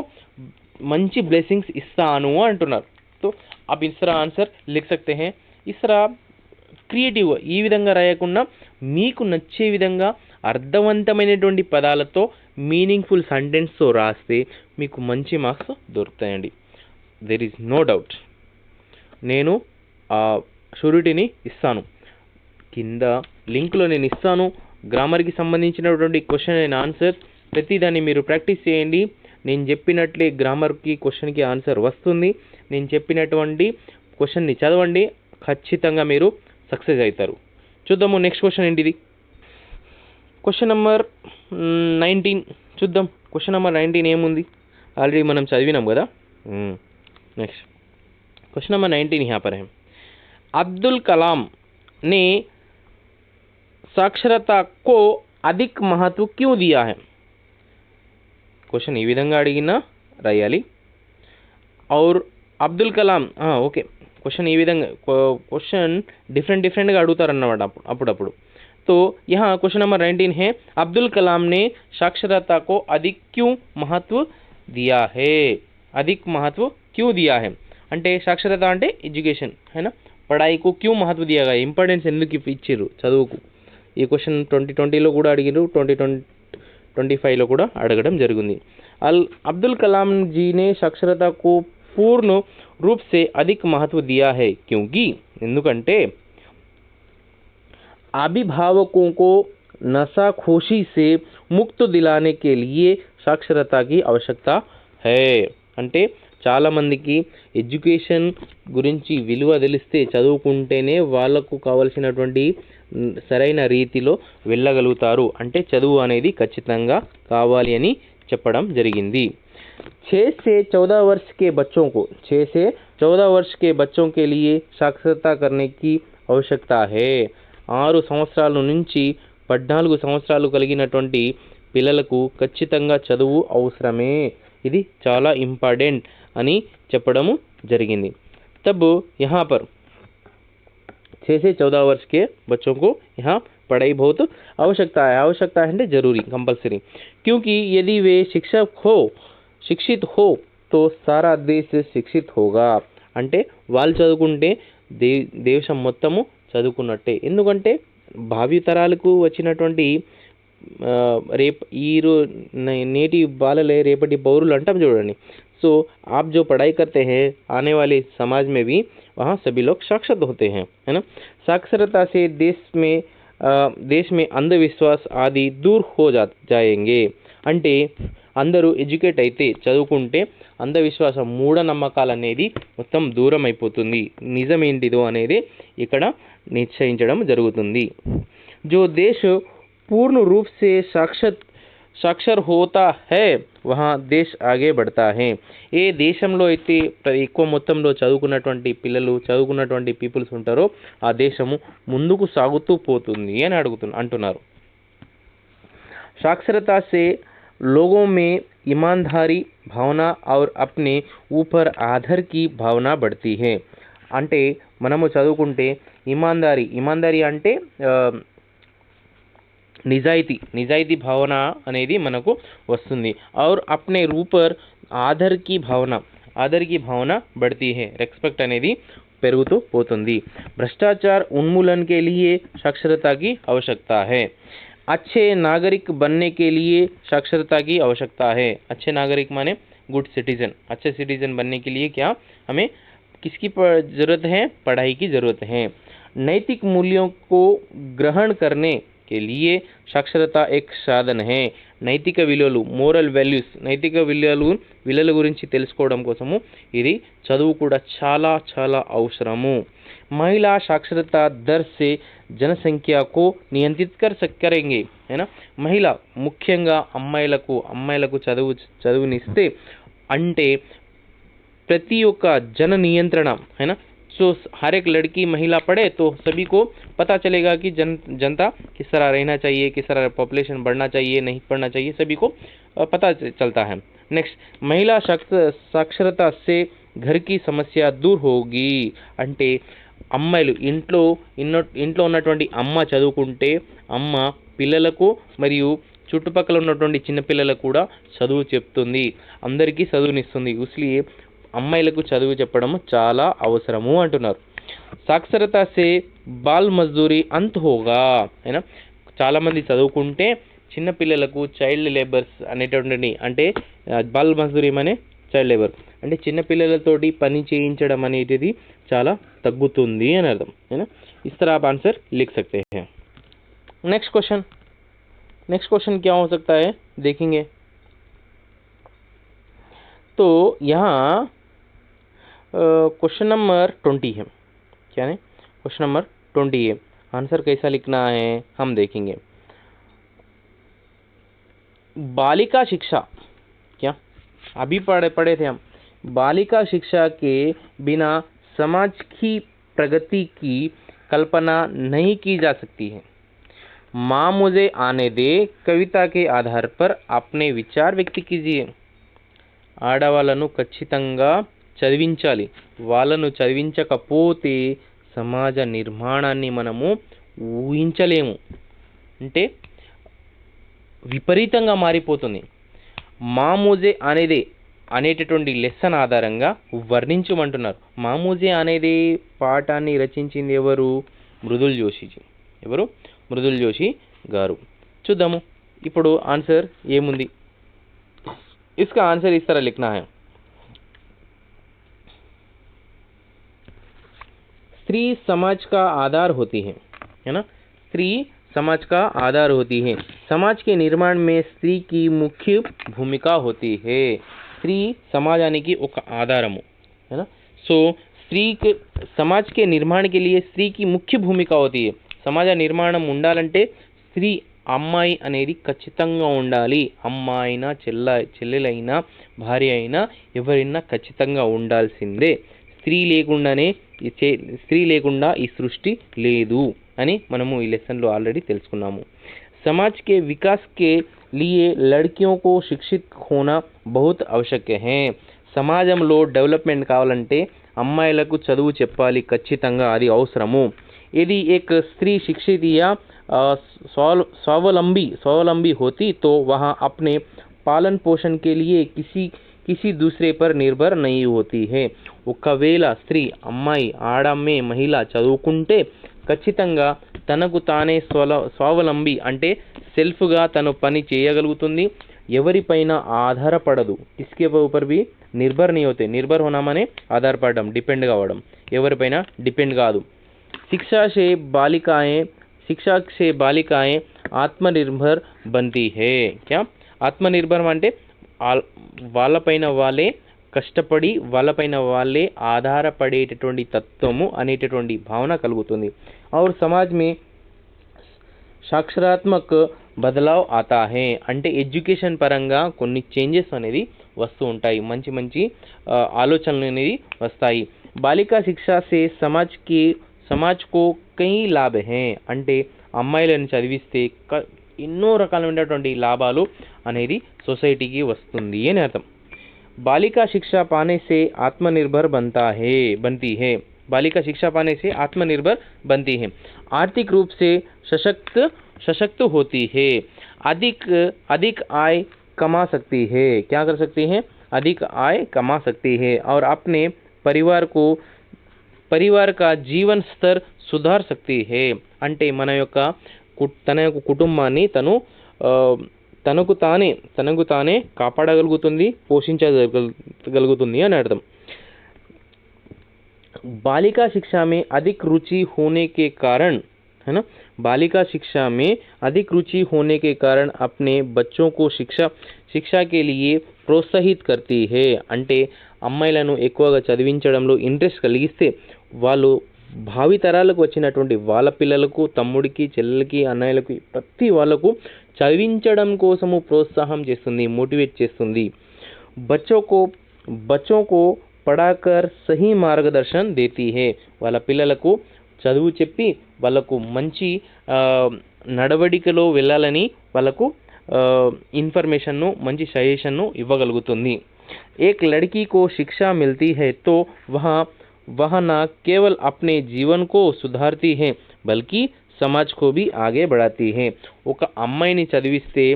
మంచి బ్లెస్సింగ్స్ ఇస్తాను అంటున్నారు। तो आप इस तरह आंसर लिख सकते हैं। इस तरह క్రియేటివ్ ఈ విధంగా రాయకుండా మీకు నచ్చే విధంగా అర్థవంతమైనటువంటి పదాలతో మీనింగ్ఫుల్ సెంటెన్స్తో రాస్తే మీకు మంచి మార్క్స్ దొరుకుతాయండి। There is no doubt. నేను ఆ షూరిటీని ఇస్తాను, కింద లింక్లో నేను ఇస్తాను। గ్రామర్కి సంబంధించినటువంటి క్వశ్చన్ అండ్ ఆన్సర్ ప్రతిదాన్ని మీరు ప్రాక్టీస్ చేయండి। నేను చెప్పినట్లే గ్రామర్కి క్వశ్చన్కి ఆన్సర్ వస్తుంది। నేను చెప్పినటువంటి క్వశ్చన్ని చదవండి, ఖచ్చితంగా మీరు సక్సెస్ అవుతారు। చూద్దాము నెక్స్ట్ క్వశ్చన్ ఏంటిది। క్వశ్చన్ నెంబర్ 19 చూద్దాం। క్వశ్చన్ నెంబర్ 19 ఏముంది, ఆల్రెడీ మనం చదివినాం కదా। नेक्स्ट, क्वेश्चन नंबर 19 यहाँ पर है। अब्दुल कलाम ने साक्षरता को अधिक महत्व क्यों दिया है? क्वेश्चन ఈ విధంగా అడిగినా రాయాలి। और అబ్దుల్ కలాం ఓకే, క్వశ్చన్ ఈ విధంగా క్వశ్చన్ డిఫరెంట్గా అడుగుతారన్నమాట అప్పుడప్పుడు। तो यहाँ क्वेश्चन नंबर 19 है, अब्दुल कलाम ने साक्षरता को अधिक क्यों महत्व दिया है? अधिक महत्व क्यों दिया है అంటే సాక్షరత అంటే ఎడ్యుకేషన్ అయినా పడాయికు క్యూ మహత్వ దియాగా, ఇంపార్టెన్స్ ఎందుకు ఇచ్చిర్రు చదువుకు। ఈ క్వశ్చన్ 2020లో కూడా అడిగిరు, 2025లో కూడా అడగడం జరిగింది। अब्दुल कलाम जी ने साक्षरता को पूर्ण रूप से अधिक महत्व दिया है क्योंकि ఎందుకంటే अभिभावकों को नशाखोशी से मुक्त दिलाने के लिए साक्षरता की आवश्यकता है. అంటే చాలా మందికి ఎడ్యుకేషన్ గురించి విలువ తెలిస్తే చదువుకుంటేనే వాళ్ళకు కావాల్సినటువంటి సరైన రీతిలో వెళ్ళగలుగుతారు. అంటే చదువు అనేది ఖచ్చితంగా కావాలి అని చెప్పడం జరిగింది. 6 से 14 वर्ष के बच्चों को 6 से 14 वर्ष के बच्चों के लिए साक्षरता करने की आवश्यकता है. 6 సంవత్సరాల నుంచి 14 సంవత్సరాలు కలిగినటువంటి పిల్లలకు ఖచ్చితంగా చదువు అవసరమే. ఇది చాలా ఇంపార్టెంట్ అని చెప్పడము జరిగింది. तब यहाँ पर 6 से 14 वर्ष के बच्चों को यहाँ पढ़ाई बहुत आवश्यकता है. आवश्यकता है जरूरी, कंपलसरी. क्योंकि यदि वे शिक्षित हो तो सारा देश शिक्षित होगा. అంటే వాళ్ళు చదువుకుంటే దేశం మొత్తము చదువుకున్నట్టే. ఎందుకంటే భావితరాలకు వచ్చినటువంటి రేపు నేటి బాలలే రేపటి పౌరులు అంటాం చూడండి. सो आप जो पढ़ाई करते हैं आने वाले समाज में भी वहाँ सभी लोग साक्षर होते हैं, है ना. साक्षरता से देश में अंधविश्वास आदि दूर हो जाएंगे. అంటే అందరూ ఎడ్యుకేట్ అయితే చదువుకుంటే అంధవిశ్వాసం మూఢనమ్మకాలు అనేది మొత్తం దూరం అయిపోతుంది. నిజమేంటిదో అనేది ఇక్కడ నిశ్చయించడం జరుగుతుంది. जो देश पूर्ण रूप से సాక్షర్ హోతా హై వహా దేశ్ ఆగే బడతా హై. ఏ దేశంలో అయితే ఎక్కువ మొత్తంలో చదువుకున్నటువంటి పిల్లలు చదువుకున్నటువంటి పీపుల్స్ ఉంటారో ఆ దేశము ముందుకు సాగుతూ పోతుంది అని అంటున్నారు. साक्षरता से लोगों में ईमानदारी भावना और अपने ऊपर आदर की भावना बढ़ती है. అంటే మనము చదువుకుంటే ఇమాందారీ అంటే నిజాయితీ భావన అనేది మనకు వస్తుంది. और अपने ऊपर आदर की भावना बढ़ती है. రెస్పెక్ట్ అనేది పెరుగుతూ పోతుంది. भ्रष्टाचार उन्मूलन के लिए साक्षरता की आवश्यकता है. अच्छे नागरिक बनने के लिए साक्षरता की आवश्यकता है. अच्छे नागरिक माने गुड सिटीजन. अच्छे सिटीजन बनने के लिए क्या हमें किसकी ज़रूरत है? पढ़ाई की ज़रूरत है. नैतिक मूल्यों को ग्रहण करने के लिए साक्षरता एक साधन है. నైతిక విలువలు మోరల్ వాల్యూస్ నైతిక విలువల గురించి తెలుసుకోవడం కోసము ఇది చదువు కూడా చాలా చాలా అవసరము. మహిళా సాక్షరతా दर से जनसंख्या को नियंत्रित करेंगे, है ना. మహిళ ముఖ్యంగా అమ్మాయిలకు చదువునిస్తే అంటే ప్రతి ఒక్క జన నియంత్రణ, है ना. सो हर एक लड़की महिला पढ़े तो सभी को पता चलेगा कि जनता किस तरह रहना चाहिए, किस तरह पॉपुलेशन बढ़ना चाहिए, नहीं बढ़ना चाहिए, सभी को पता चलता है. नेक्स्ट, महिला साक्षरता से घर की समस्या दूर होगी. అంటే అమ్మాయిలు ఇంట్లో ఉన్నటువంటి అమ్మ చదువుకుంటే అమ్మ పిల్లలకు మరియు చుట్టుపక్కల ఉన్నటువంటి చిన్నపిల్లలకు కూడా చదువు చెప్తుంది, అందరికీ చదువునిస్తుంది. इसलिए అమ్మాయిలకు చదువు చెప్పడం చాలా అవసరము అంటున్నారు. సాక్షరతా సే బాల్ మజ్దూరీ అంత్ హోగా, అయినా చాలామంది చదువుకుంటే చిన్నపిల్లలకు చైల్డ్ లేబర్స్ అనేటువంటి అంటే బాల్ మజ్దూరీ అనే చైల్డ్ లేబర్ అంటే చిన్నపిల్లలతోటి పని చేయించడం అనేది చాలా తగ్గుతుంది అని అర్థం, है ना. इस तरह आप आंसर लिख सकते हैं. नेक्स्ट क्वेश्चन क्या हो सकता है देखेंगे. तो यहाँ क्वेश्चन नंबर 20 है. क्या है? क्वेश्चन नंबर 20 है. आंसर कैसा लिखना है हम देखेंगे. बालिका शिक्षा, क्या अभी पढ़े थे हम. बालिका शिक्षा के बिना समाज की प्रगति की कल्पना नहीं की जा सकती है. माँ मुझे आने दे कविता के आधार पर अपने विचार व्यक्त कीजिए. ఆడవాళ్ళను ఖచ్చితంగా చదివించాలి. వాళ్ళను చదివించకపోతే సమాజ నిర్మాణాన్ని మనము ఊహించలేము, అంటే విపరీతంగా మారిపోతుంది. మామూజే అనేటటువంటి లెసన్ ఆధారంగా వర్ణించమంటున్నారు. మామూజే అనేది పాఠాన్ని రచించింది ఎవరు? మృదుల్ జోషి గారు. చూద్దాము ఇప్పుడు ఆన్సర్ ఏముంది. इसका आंसर इस तरह लिखना है. स्त्री समाज का आधार होती है ना. स्त्री समाज का आधार होती है। समाज के निर्माण में स्त्री की मुख्य भूमिका होती है। स्त्री సమాజానికి ఒక ఆధారము, है ना। సో స్త్రీ के समाज के निर्माण के लिए स्त्री की मुख्य भूमिका होती है। సమాజ నిర్మాణం ఉండాలంటే స్త్రీ అమ్మాయి అనేది ఖచ్చితంగా ఉండాలి. అమ్మాయినా చెల్లెలైనా భార్య అయినా ఎవరైనా ఖచ్చితంగా ఉండాల్సిందే. స్త్రీ లేకుండా ఈ సృష్టి లేదు అని మనము ఈ లెసన్లో ఆల్రెడీ తెలుసుకున్నాము. समाज के विकास के लिए लड़कियों को शिक्षित होना बहुत आवश्यक है. సమాజంలో డెవలప్మెంట్ కావాలంటే అమ్మాయిలకు చదువు చెప్పాలి, ఖచ్చితంగా అది అవసరము. यदि एक स्त्री शिक्षित या स्वावलंबी होती तो वह अपने पालन पोषण के लिए किसी दूसरे पर निर्भर नहीं होती है. ఒకవేళ స్త్రీ అమ్మాయి ఆడమ్మే మహిళ చదువుకుంటే ఖచ్చితంగా తనకు తానే స్వావలంబి అంటే సెల్ఫ్గా తను పని చేయగలుగుతుంది, ఎవరిపైన ఆధారపడదు. किसके ऊपर भी निर्भर नहीं होते. निर्भर होना माने ఆధారపడడం, డిపెండ్ కావడం, ఎవరిపైన డిపెండ్ కాదు. शिक्षा से बालिकाएं आत्मनिर्भर बनती है. क्या आत्मनिर्भर అంటే వాళ్ళపైన వాళ్ళే కష్టపడి వాళ్ళపైన వాళ్ళే ఆధారపడేటటువంటి తత్వము అనేటటువంటి భావన కలుగుతుంది. और समाज में సాక్షరాత్మక బదలావ్ ఆతా హే అంటే ఎడ్యుకేషన్ పరంగా కొన్ని చేంజెస్ అనేది వస్తూ ఉంటాయి, మంచి మంచి ఆలోచనలు అనేది వస్తాయి. బాలికా శిక్షా సే సమాజ్ కో కై లాభ హే అంటే అమ్మాయిలను చదివిస్తే ఎన్నో రకాలైనటువంటి లాభాలు అనేది సొసైటీకి వస్తుంది అని అర్థం. बालिका शिक्षा पाने से आत्मनिर्भर बनती है. बालिका शिक्षा पाने से आत्मनिर्भर बनती है. आर्थिक रूप से सशक्त होती है. अधिक आय कमा सकती है. क्या कर सकती है? अधिक आय कमा सकती है और अपने परिवार का जीवन स्तर सुधार सकती है. అంటే తన యొక్క కుటుంబాన్ని తనకు తానే కాపాడగలుగుతుంది, పోషించగలుగుతుంది అని అర్థం. बालिका शिक्षा में अधिक रुचि होने के कारण, है ना, बालिका शिक्षा में अधिक रुचि होने के कारण अपने बच्चों को शिक्षा के लिए ప్రోత్సహిత్ करती है. అంటే అమ్మాయిలను ఎక్కువగా చదివించడంలో ఇంట్రెస్ట్ కలిగిస్తే వాళ్ళు భావితరాలకు వచ్చినటువంటి వాళ్ళ పిల్లలకు, తమ్ముడికి, చెల్లెలకి, అన్నయ్యలకు, ప్రతి వాళ్ళకు చదివించడం కోసము ప్రోత్సాహం చేస్తుంది, మోటివేట్ చేస్తుంది. बच्चों को పడాకర్ సహీ మార్గదర్శన్ దేతీ హే వాళ్ళ పిల్లలకు చదువు చెప్పి వాళ్ళకు మంచి నడవడికలో వెళ్ళాలని వాళ్ళకు ఇన్ఫర్మేషన్ను, మంచి సజెషన్ను ఇవ్వగలుగుతుంది. एक लड़की को शिक्षा मिलती है तो वह न केवल अपने जीवन को सुधारती है बल्कि समाज को भी आगे बढ़ाती है. ఒక అమ్మాయిని చదివిస్తే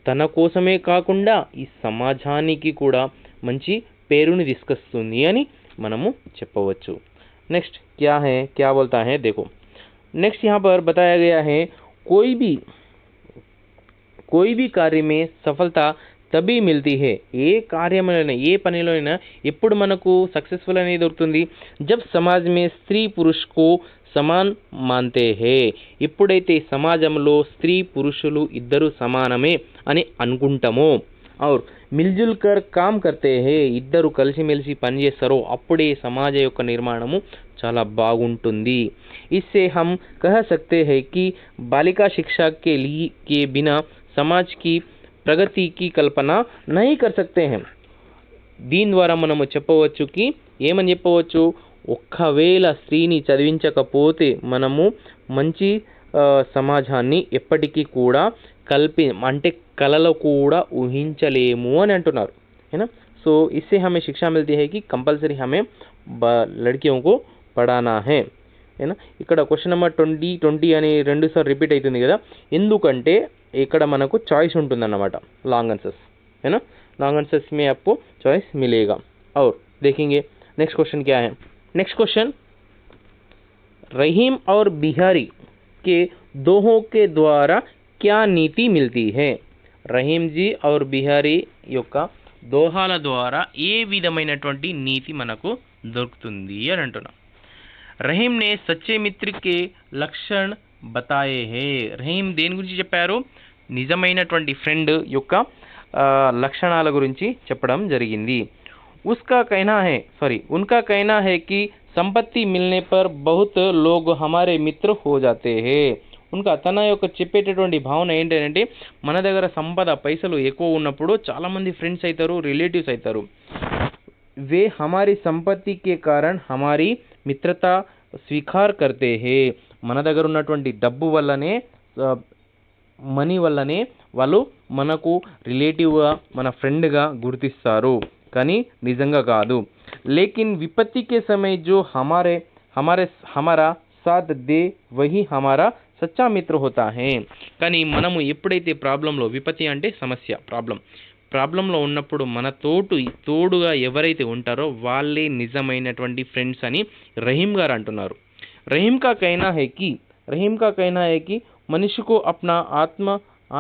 తన కోసమే కాకుండా ఈ సమాజానికి కూడా మంచి పేరుని తీసుకొస్తుంది అని మనము చెప్పవచ్చు. नेक्स्ट क्या बोलता है देखो. नेक्स्ट यहाँ पर बताया गया है कोई भी कार्य में सफलता तभी मिलती है. ఏ కార్యంలోనైనా, ఏ పనిలోనైనా ఎప్పుడు మనకు సక్సెస్ఫుల్ అనేది దొరుకుతుంది? जब समाज में स्त्री पुरुष को సమాన్ మాన్తే హే ఎప్పుడైతే సమాజంలో స్త్రీ పురుషులు ఇద్దరు సమానమే అని అనుకుంటామో, और మిల్జుల్ కర్ కామ్ కర్తే హే ఇద్దరు కలిసిమెలిసి పనిచేస్తారో అప్పుడే సమాజ యొక్క నిర్మాణము చాలా బాగుంటుంది. इससे हम कह सकते हैं कि बालिका शिक्षा के बिना समाज की ప్రగతి की కల్పన नहीं कर सकते हैं. దీని ద్వారా మనము చెప్పవచ్చు కి ఏమని చెప్పవచ్చు, ఒక్కవేళ స్త్రీని చదివించకపోతే మనము మంచి సమాజాన్ని ఎప్పటికీ కూడా అంటే కలలో కూడా ఊహించలేము అని అంటున్నారు, है ना. సో इससे हमें शिक्षा मिलती है कि कंपल्सरी हमें लड़कियों को पढ़ाना है, है ना. ఇక్కడ క్వశ్చన్ నెంబర్ 20 అని 2 సార్లు రిపీట్ అవుతుంది కదా, ఎందుకంటే ఇక్కడ మనకు చాయిస్ ఉంటుందన్నమాట, लॉन्ग आंसर्स, है ना. लॉन्ग आंसर्स में आपको चॉइस मिलेगा. और देखेंगे नेक्स्ट क्वेश्चन क्या है. नेक्स्ट क्वेश्चन, रहीम और बिहारी के दोहों के द्वारा क्या नीति मिलती है. రహీం జీ और బిహారీ యొక్క దోహాల ద్వారా ఏ విధమైనటువంటి నీతి మనకు దొరుకుతుంది అని అంటున్నాం. रहीम ने सच्चे मित्र के लक्षण బతాయే హే. రహీం దేని గురించి చెప్పారు? నిజమైనటువంటి ఫ్రెండ్ యొక్క లక్షణాల గురించి చెప్పడం జరిగింది. उसका कहना है उनका कहना है कि संपत्ति मिलने पर बहुत लोग हमारे मित्र हो जाते हैं. తన యొక్క చెప్పేటటువంటి భావన ఏంటంటే మన దగ్గర సంపద పైసలు ఎక్కువ ఉన్నప్పుడు చాలా మంది ఫ్రెండ్స్ అవుతారు, రిలేటివ్స్ అవుతారు. वे हमारी संपत्ति के कारण हमारी मित्रता स्वीकार करते हैं. మన దగ్గర ఉన్నటువంటి డబ్బు వల్లనే, మనీ వల్లనే వాళ్ళు మనకు రిలేటివ్గా, మన ఫ్రెండ్గా గుర్తిస్తారు, కానీ నిజంగా కాదు. लेकिन विपत्ति के समय जो हमारा साथ दे वही हमारा సచ్చా మిత్ర హోతా హే. కానీ మనము ఎప్పుడైతే ప్రాబ్లంలో, విపత్తి అంటే సమస్య, ప్రాబ్లంలో ఉన్నప్పుడు మన తోడుగా ఎవరైతే ఉంటారో వాళ్ళే నిజమైనటువంటి ఫ్రెండ్స్ అని రహీం గారు అంటున్నారు. రహీం కా కైనా హై కి మనిషి కో అప్నా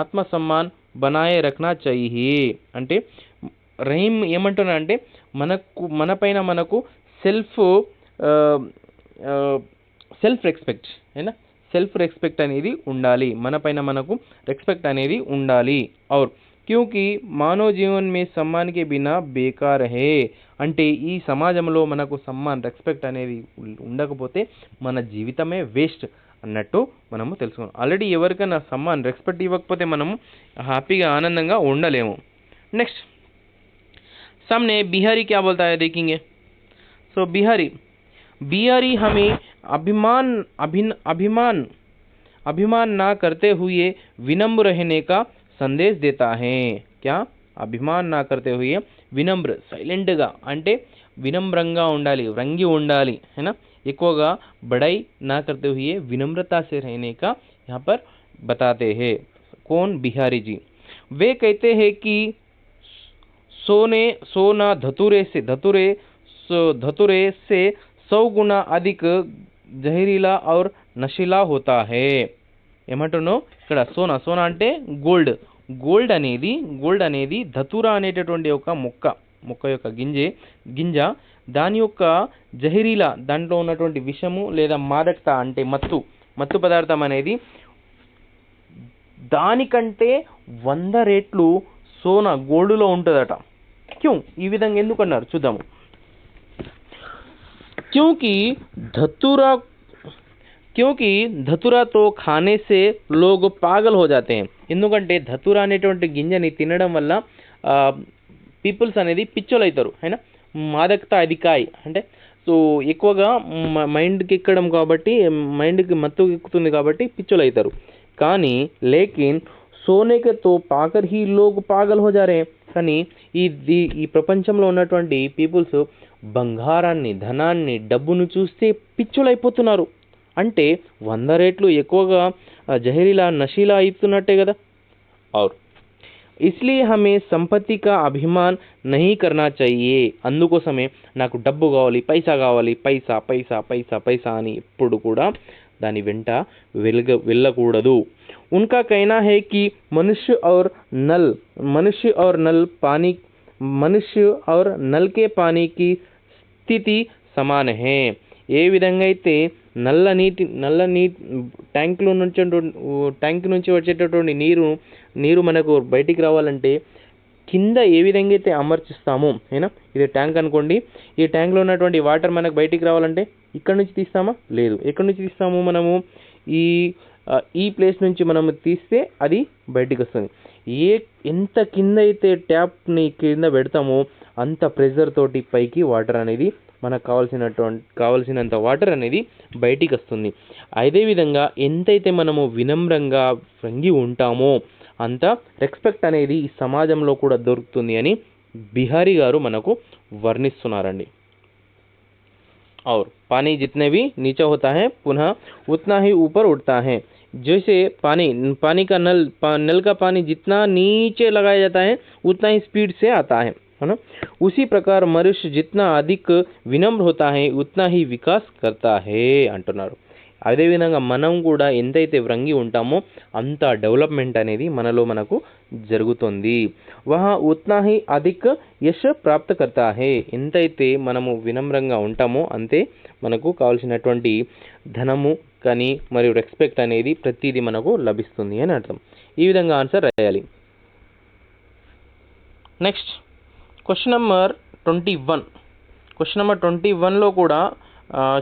ఆత్మ సమ్మాన్ బనాయే రఖనా చాహియే. అంటే రహీం ఏమంటున్నా అంటే మనపైన మనకు సెల్ఫ్ రెస్పెక్ట్ అనేది ఉండాలి, మనపైన మనకు రెస్పెక్ట్ అనేది ఉండాలి. और क्योंकि మానవ జీవన్ మే సమ్మాన్ కే బినా బేకార్ హే. అంటే ఈ సమాజంలో మనకు సమ్మాన్, రెస్పెక్ట్ అనేది ఉండకపోతే మన జీవితమే వేస్ట్ అన్నట్టు మనము తెలుసుకున్నాం. ఆల్రెడీ ఎవరికైనా సమ్మాన్, రెస్పెక్ట్ ఇవ్వకపోతే మనము హ్యాపీగా, ఆనందంగా ఉండలేము. నెక్స్ట్ सामने बिहारी क्या बोलता है देखेंगे. सो बिहारी हमें अभिमान ना करते हुए विनम्र रहने का संदेश देता है. क्या? अभिमान ना करते हुए विनम्र, సైలెంట్ గా అంటే వినమ్రంగా ఉండాలి, రంగి ఉండాలి, है ना. ఎక్కువగా बड़ाई ना करते हुए विनम्रता से रहने का यहाँ पर बताते हैं. कौन? बिहारी जी. वे कहते हैं कि सोना धतूरे से 100 गुना अधिक जहरीला और नशीला होता है. ఏమంటున్నావు ఇక్కడ? సోనా అంటే గోల్డ్ అనేది ధతురా అనేటటువంటి ఒక మొక్క యొక్క గింజ, దాని యొక్క జహరీలా, దాంట్లో ఉన్నటువంటి విషము లేదా మాదకత అంటే మత్తు పదార్థం అనేది దానికంటే 100 రెట్లు సోనా గోల్డ్లో ఉంటుందట. క్యూ? ఈ విధంగా ఎందుకన్నారు చూద్దాము. क्योंकि धतूरा तो खाने से लोग पागल हो जाते हैं. ఎందుకంటే ధతురా అనేటువంటి గింజని తినడం వల్ల పీపుల్స్ అనేది పిచ్చోలు అవుతారు, అయినా మాదకత అధికాయి అంటే సో ఎక్కువగా మైండ్కి ఎక్కడం కాబట్టి, మైండ్కి మత్తు ఎక్కుతుంది కాబట్టి పిచ్చోలు అవుతారు. కానీ లేకిన్ సోనే కే తో పాకర్ హీ లోగ్ పాగల్ హో జా రే. కానీ ఈ ప్రపంచంలో ఉన్నటువంటి పీపుల్స్ బంగారాన్ని, ధనాన్ని, డబ్బును చూస్తే పిచ్చులైపోతున్నారు. అంటే 100 రెట్లు ఎక్కువగా జహరీలా, నషీలా అవుతున్నట్టే కదా. और इसलिए हमें संपत्ति का अभिमान नहीं करना चाहिए. అందుకోసమే నాకు డబ్బు కావాలి, పైసా కావాలి, పైసా అని ఎప్పుడు కూడా దాని వెంట వెళ్ళకూడదు. उनका कहना है कि मनुष्य और नल के पानी की స్థితి సమాన హే. ఏ విధంగా అయితే నల్ల నీటి ట్యాంక్ నుంచి వచ్చేటటువంటి నీరు మనకు బయటికి రావాలంటే కింద ఏ విధంగా అయితే అమర్చిస్తామో, అయినా ఇది ట్యాంక్ అనుకోండి, ఈ ట్యాంక్లో ఉన్నటువంటి వాటర్ మనకు బయటికి రావాలంటే ఇక్కడ నుంచి తీస్తామా? లేదు. ఎక్కడి నుంచి తీస్తాము? మనము ఈ ప్లేస్ నుంచి మనము తీస్తే అది బయటికి వస్తుంది. ఎంత కింద అయితే ట్యాప్ని కింద పెడతామో అంత ప్రెషర్ తోటి పైకి వాటర్ అనేది మనకు కావాల్సినంత వాటర్ అనేది బయటికి వస్తుంది. అదేవిధంగా ఎంతైతే మనము వినమ్రంగా వంగి ఉంటామో అంత రెస్పెక్ట్ అనేది ఈ సమాజంలో కూడా దొరుకుతుంది అని బిహారీ గారు మనకు వర్ణిస్తున్నారండి. और पानी जितने भी नीचे होता है पुनः उतना ही ऊपर उठता है. जैसे पानी का नल का पानी जितना नीचे लगाया जाता है उतना ही स्पीड से आता है ना. उसी प्रकार मनुष्य जितना अधिक विनम्र होता है उतना ही विकास करता है అంటున్నారు. అదేవిధంగా మనం కూడా ఎంతైతే వ్రంగి ఉంటామో అంత డెవలప్మెంట్ అనేది మనకు జరుగుతుంది. వహా ఉత్నా హీ అధిక్ యశ్ ప్రాప్త కర్తా హే. ఎంతైతే మనము వినమ్రంగా ఉంటామో అంతే మనకు కావాల్సినటువంటి ధనము, కానీ మరియు రెస్పెక్ట్ అనేది ప్రతిదీ మనకు లభిస్తుంది అని అర్థం. ఈ విధంగా ఆన్సర్ రాయాలి. Next question number 21. Question number 21లో కూడా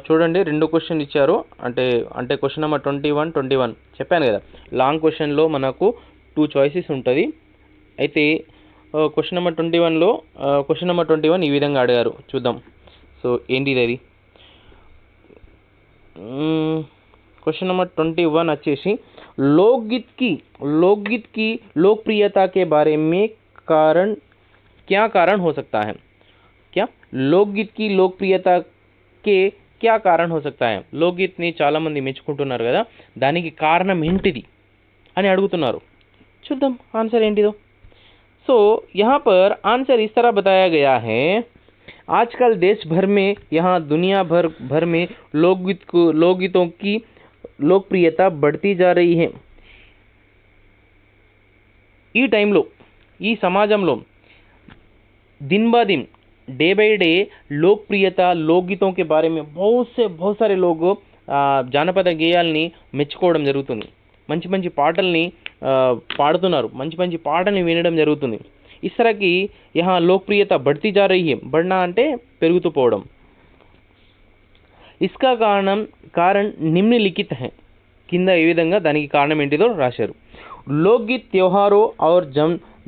చూడండి 2 క్వశ్చన్ ఇచ్చారు. అంటే క్వశ్చన్ నెంబర్ 21 చెప్పాను కదా, లాంగ్ క్వశ్చన్లో మనకు 2 చాయిసెస్ ఉంటుంది. అయితే క్వశ్చన్ నెంబర్ 21 ఈ విధంగా అడిగారు, చూద్దాం. సో ఏంటిది అది? क्वेश्चन नंबर 21 अच्छे लोकगीत की लोकप्रियता के बारे में क्या कारण हो सकता है? क्या लोकगीत की लोकप्रियता के क्या कारण हो सकता है? లోక్గీత్ని చాలా మంది మెచ్చుకుంటున్నారు కదా, దానికి కారణం ఏంటిది అని అడుగుతున్నారు. చూద్దాం ఆన్సర్ ఏంటిదో. సో यहाँ पर आंसर इस तरह बताया गया है. आजकल देश भर में यहाँ दुनिया भर में लोकगीतों की लोकप्रियता बढ़ती जा रही है. ఈ టైంలో ఈ సమాజంలో दिन ब दिन डे बाय डे लोकप्रियता लोकगीतों के बारे में बहुत सारे लोग జానపద గేయాల్ని మెచ్చుకోవడం జరుగుతుంది. మంచి మంచి పాటల్ని పాడుతున్నారు, మంచి మంచి పాటల్ని వినడం జరుగుతుంది. इस तरह की यहाँ लोकप्रियता बढ़ती जा रही है. बढ़ना అంటే పెరుగుతూ పోవడం. इसका कारण निम्नलिखित है. కింద ఈ విధంగా దానికి కారణం ఏంటిదో రాశారు. లోక్గీత్ త్యోహారో ఔర్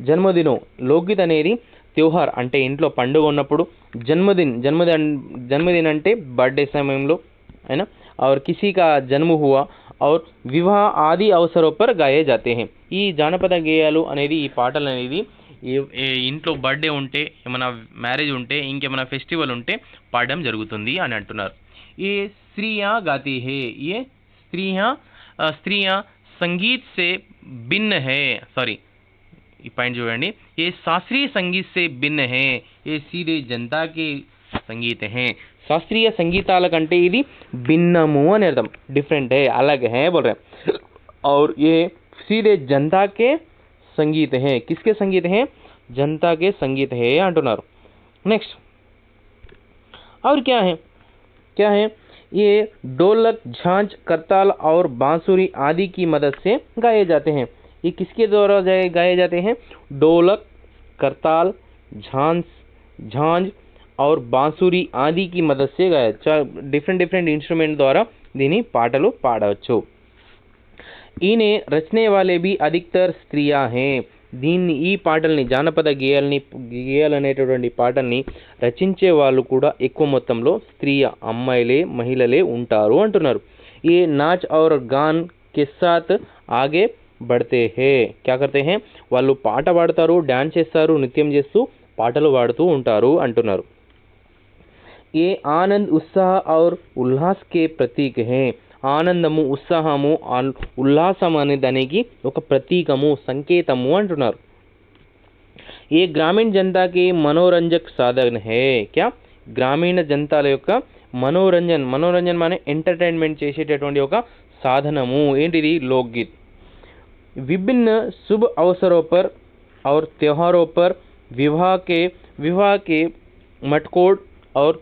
జన్మదినో. లోక్గీత్ అనేది త్యోహార్ అంటే ఇంట్లో పండుగ ఉన్నప్పుడు, జన్మదిన్ అంటే బర్త్డే సమయంలో అయినా, और किसी का जन्म हुआ और विवाह आदि अवसरों पर गाए जाते हैं. ఈ జానపద గేయాలు అనేది, ఈ పాటలు అనేది ఇంట్లో బర్త్డే ఉంటే, ఏమైనా మ్యారేజ్ ఉంటే, ఇంకేమైనా ఫెస్టివల్ ఉంటే పాడడం జరుగుతుంది అని అంటున్నారు. ये स्त्रियाँ गाती है. ये स्त्रियाँ संगीत से भिन्न है. सॉरी, ఈ పాయింట్ చూడండి. ये शास्त्रीय संगीत से भिन्न है. ये सीधे जनता के संगीत है. శాస్త్రీయ సంగీతాల కంటే ఇది భిన్నము అని అర్థం. డిఫరెంట్ है, अलग है बोल रहे हैं. और ये सीधे जनता के संगीत है. किसके संगीत है? जनता के संगीत है अंటున్నారు. नेक्स्ट और क्या है? ये ढोलक, झांझ, करताल और बांसुरी आदि की मदद से गाए जाते हैं. ये किसके द्वारा गाए जाते हैं? ढोलक, करताल, झांझ और बांसुरी आदि की मदद से गाया. डिफरेंट इंस्ट्रूमेंट द्वारा దీని పాటలు పాడవచ్చు. ఈయన రచనే వాలే भी अधिकतर స్త్రియా हैं. దీన్ని, ఈ పాటల్ని, జానపద గేయాలనేటటువంటి పాటల్ని రచించే వాళ్ళు కూడా ఎక్కువ మొత్తంలో అమ్మాయిలే, మహిళలే ఉంటారు అంటున్నారు. ये नाच और गान के साथ आगे बढ़ते हैं. क्या करते हैं? వాళ్ళు పాట పాడతారు, డాన్స్ చేస్తారు, నృత్యం చేస్తూ పాటలు పాడుతూ ఉంటారు అంటున్నారు. ये आनंद, उत्साह और उल्लास के प्रतीक हैं. ఆనందము, ఉత్సాహము, ఉల్లాసం అనే దానికి ఒక ప్రతీకము, సంకేతము అంటున్నారు. ఏ గ్రామీణ జనతాకి మనోరంజక్ సాధన హే. క్యా? గ్రామీణ జనతాల యొక్క మనోరంజన్ మానే ఎంటర్టైన్మెంట్ చేసేటటువంటి ఒక సాధనము. ఏంటిది? లోక్గీత్. విభిన్న శుభ అవసరోं पर और त्योहारों पर विवाह के मटकोड़ और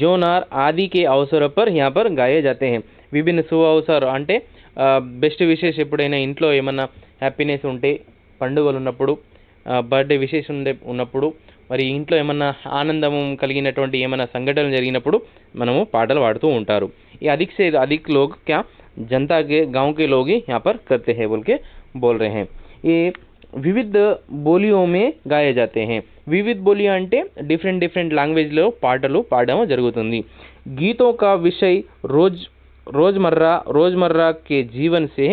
जोनार आदि के अवसरों पर यहाँ पर गाए जाते हैं. విభిన్న శుభ అవసరం అంటే బెస్ట్ విషెస్, ఎప్పుడైనా ఇంట్లో ఏమన్నా హ్యాపీనెస్ ఉంటే, పండుగలు ఉన్నప్పుడు, బర్త్డే విషెస్ ఉన్నప్పుడు, మరి ఇంట్లో ఏమన్నా ఆనందం కలిగినటువంటి ఏమైనా సంఘటనలు జరిగినప్పుడు మనము పాటలు పాడుతూ ఉంటారు. ये अधिक से अधिक लोग क्या जनता के गांव के लोग ही यहाँ पर करते हैं बोल रहे हैं. ये వివిధ బోలియో మే గాయే జాతే హై. వివిధ బోలియా అంటే డిఫరెంట్ లాంగ్వేజ్లో పాటలు పాడడం జరుగుతుంది. గీతో కా విషయ్ రోజ్మర్రా కే జీవన్ సే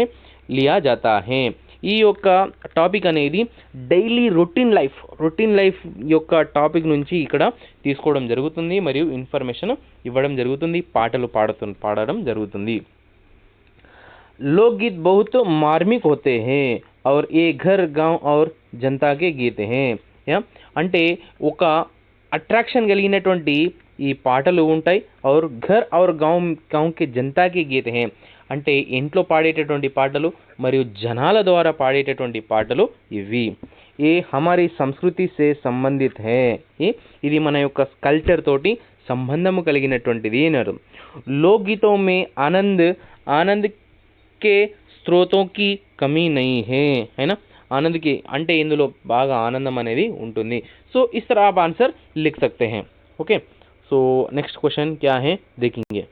లియా జాతా హై. ఈ యొక్క టాపిక్ అనేది డైలీ రొటీన్ లైఫ్ యొక్క టాపిక్ నుంచి ఇక్కడ తీసుకోవడం జరుగుతుంది, మరియు ఇన్ఫర్మేషన్ ఇవ్వడం జరుగుతుంది, పాటలు పాడడం జరుగుతుంది. लोकगीत बहुत मार्मिक होते हैं और ये घर गांव और जनता के गीत हैं. అంటే ఒక అట్రాక్షన్ కలిగినటువంటి ఈ పాటలు ఉంటాయి. और घर और गांव के जनता के गीत हैं. అంటే ఇంట్లో పాడేటటువంటి పాటలు మరియు జనాల ద్వారా పాడేటటువంటి పాటలు ఇవి. ये हमारी संस्कृति से संबंधित है. ఇది మన యొక్క కల్చర్ తోటి సంబంధము కలిగినటువంటిది అన్నారు. लोकगीतों में आनंद के स्रोतों की कमी नहीं है, है ना। आनंद की అంటే ఇందులో బాగా ఆనందం అనేది ఉంటుంది. సో इस तरह आप आंसर लिख सकते हैं. ओके, सो नेक्स्ट क्वेश्चन क्या है देखेंगे.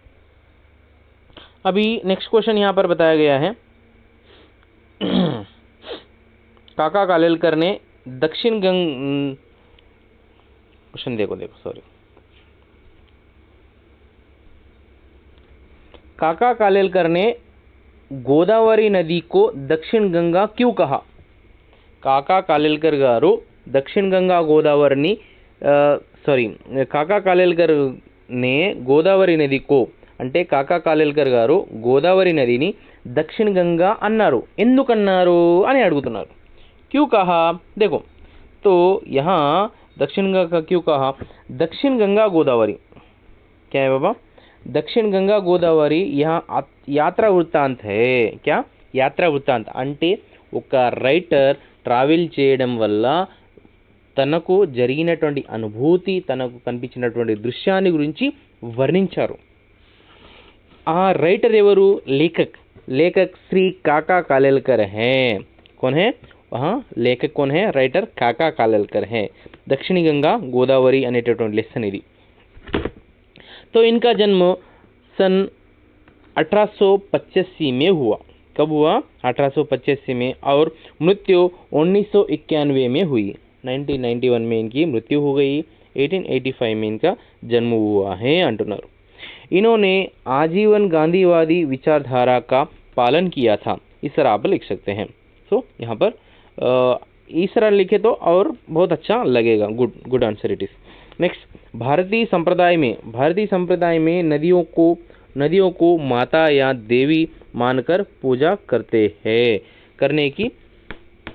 अभी नेक्स्ट क्वेश्चन यहाँ पर बताया गया है. काका कालेलकर ने दक्षिण गंग क्वेश्चन देखो सॉरी. काका कालेलकर ने गोदावरी नदी को दक्षिण गंगा क्यों कहा. काका कालेलकर गारू दक्षिण गंगा गोदावरी काका कालेलकर ने गोदावरी नदी को అంటే కాకా కాలేల్కర్ గారు గోదావరి నదిని దక్షిణ గంగా అన్నారు. ఎందుకన్నారు అని అడుగుతున్నారు. क्यों कहा देखो, तो यहाँ दक्षिण गंगा का क्यों कहा. दक्षिण गंगा गोदावरी क्या है बाबा. दक्षिण गंगा गोदावरी यहाँ यात्रा वृत्तांत है. क्या యాత్రా వృత్తాంత్ అంటే ఒక రైటర్ ట్రావెల్ చేయడం వల్ల తనకు జరిగినటువంటి అనుభూతి, తనకు కనిపించినటువంటి దృశ్యాన్ని గురించి వర్ణించారు. ఆ రైటర్ ఎవరు, लेखक श्री काका कालेलकर हैं. कौन है वहाँ लेखक कौन है, राइटर काका कालेलकर है. दक्षिणी गंगा गोदावरी అనేటటువంటి లెసన్ ఇది. तो इनका जन्म सन 1885 में हुआ. कब हुआ 1885 में, और मृत्यु 1991 में हुई. 1991 में इनकी मृत्यु हो गई. 1885 में इनका जन्म हुआ है अंటున్నారు. इन्होंने आजीवन गांधीवादी विचारधारा का पालन किया था. इस तरह आप लिख सकते हैं. सो यहाँ पर इस तरह लिखे तो और बहुत अच्छा लगेगा. Good answer it is. Next, भारतीय संप्रदाय में नदियों को माता या देवी मानकर पूजा करने की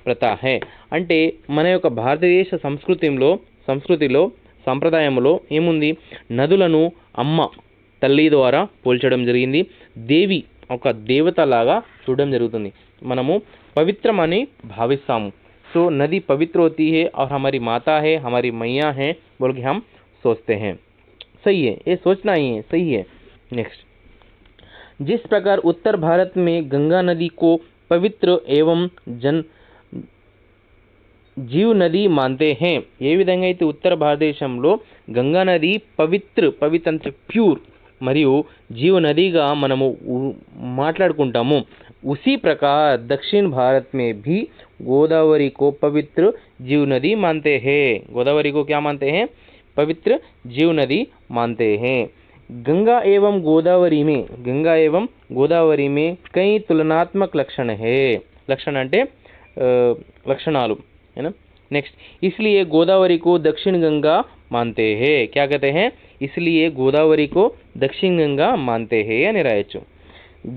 ప్రథ है. అంటే మన యొక్క భారతదేశ సంస్కృతిలో సంప్రదాయంలో ఏముంది, నదులను అమ్మ తల్లి ద్వారా పోల్చడం జరిగింది. దేవి ఒక దేవత లాగా చూడడం జరుగుతుంది. మనము పవిత్రమని భావిస్తాము. సో नदी पवित्र होती है और हमारी माता है, हमारी मैया है बोल के हम सोचते हैं. सही है, ये सोचना ही है, सही है. नेक्स्ट, जिस प्रकार उत्तर भारत में गंगा नदी को पवित्र एवं जीव नदी मानते हैं. ఏ విధంగా అయితే ఉత్తర భారతదేశంలో గంగా నది పవిత్ర అంటే ప్యూర్ మరియు జీవ నదిగా మనము మాట్లాడుకుంటాము. उसी प्रकार दक्षिण भारत में भी गोदावरी को पवित्र जीव नदी मानते हैं. गोदावरी को क्या मानते हैं, पवित्र जीव नदी मानते हैं. गंगा एवं गोदावरी में कई तुलनात्मक लक्षण है. लक्षण అంటే लक्षणालु है ना. नेक्स्ट, इसलिए गोदावरी को दक्षिण गंगा मानते हैं. क्या कहते हैं, इसलिए गोदावरी को दक्षिण गंगा मानते हैं అని రాయొచ్చు.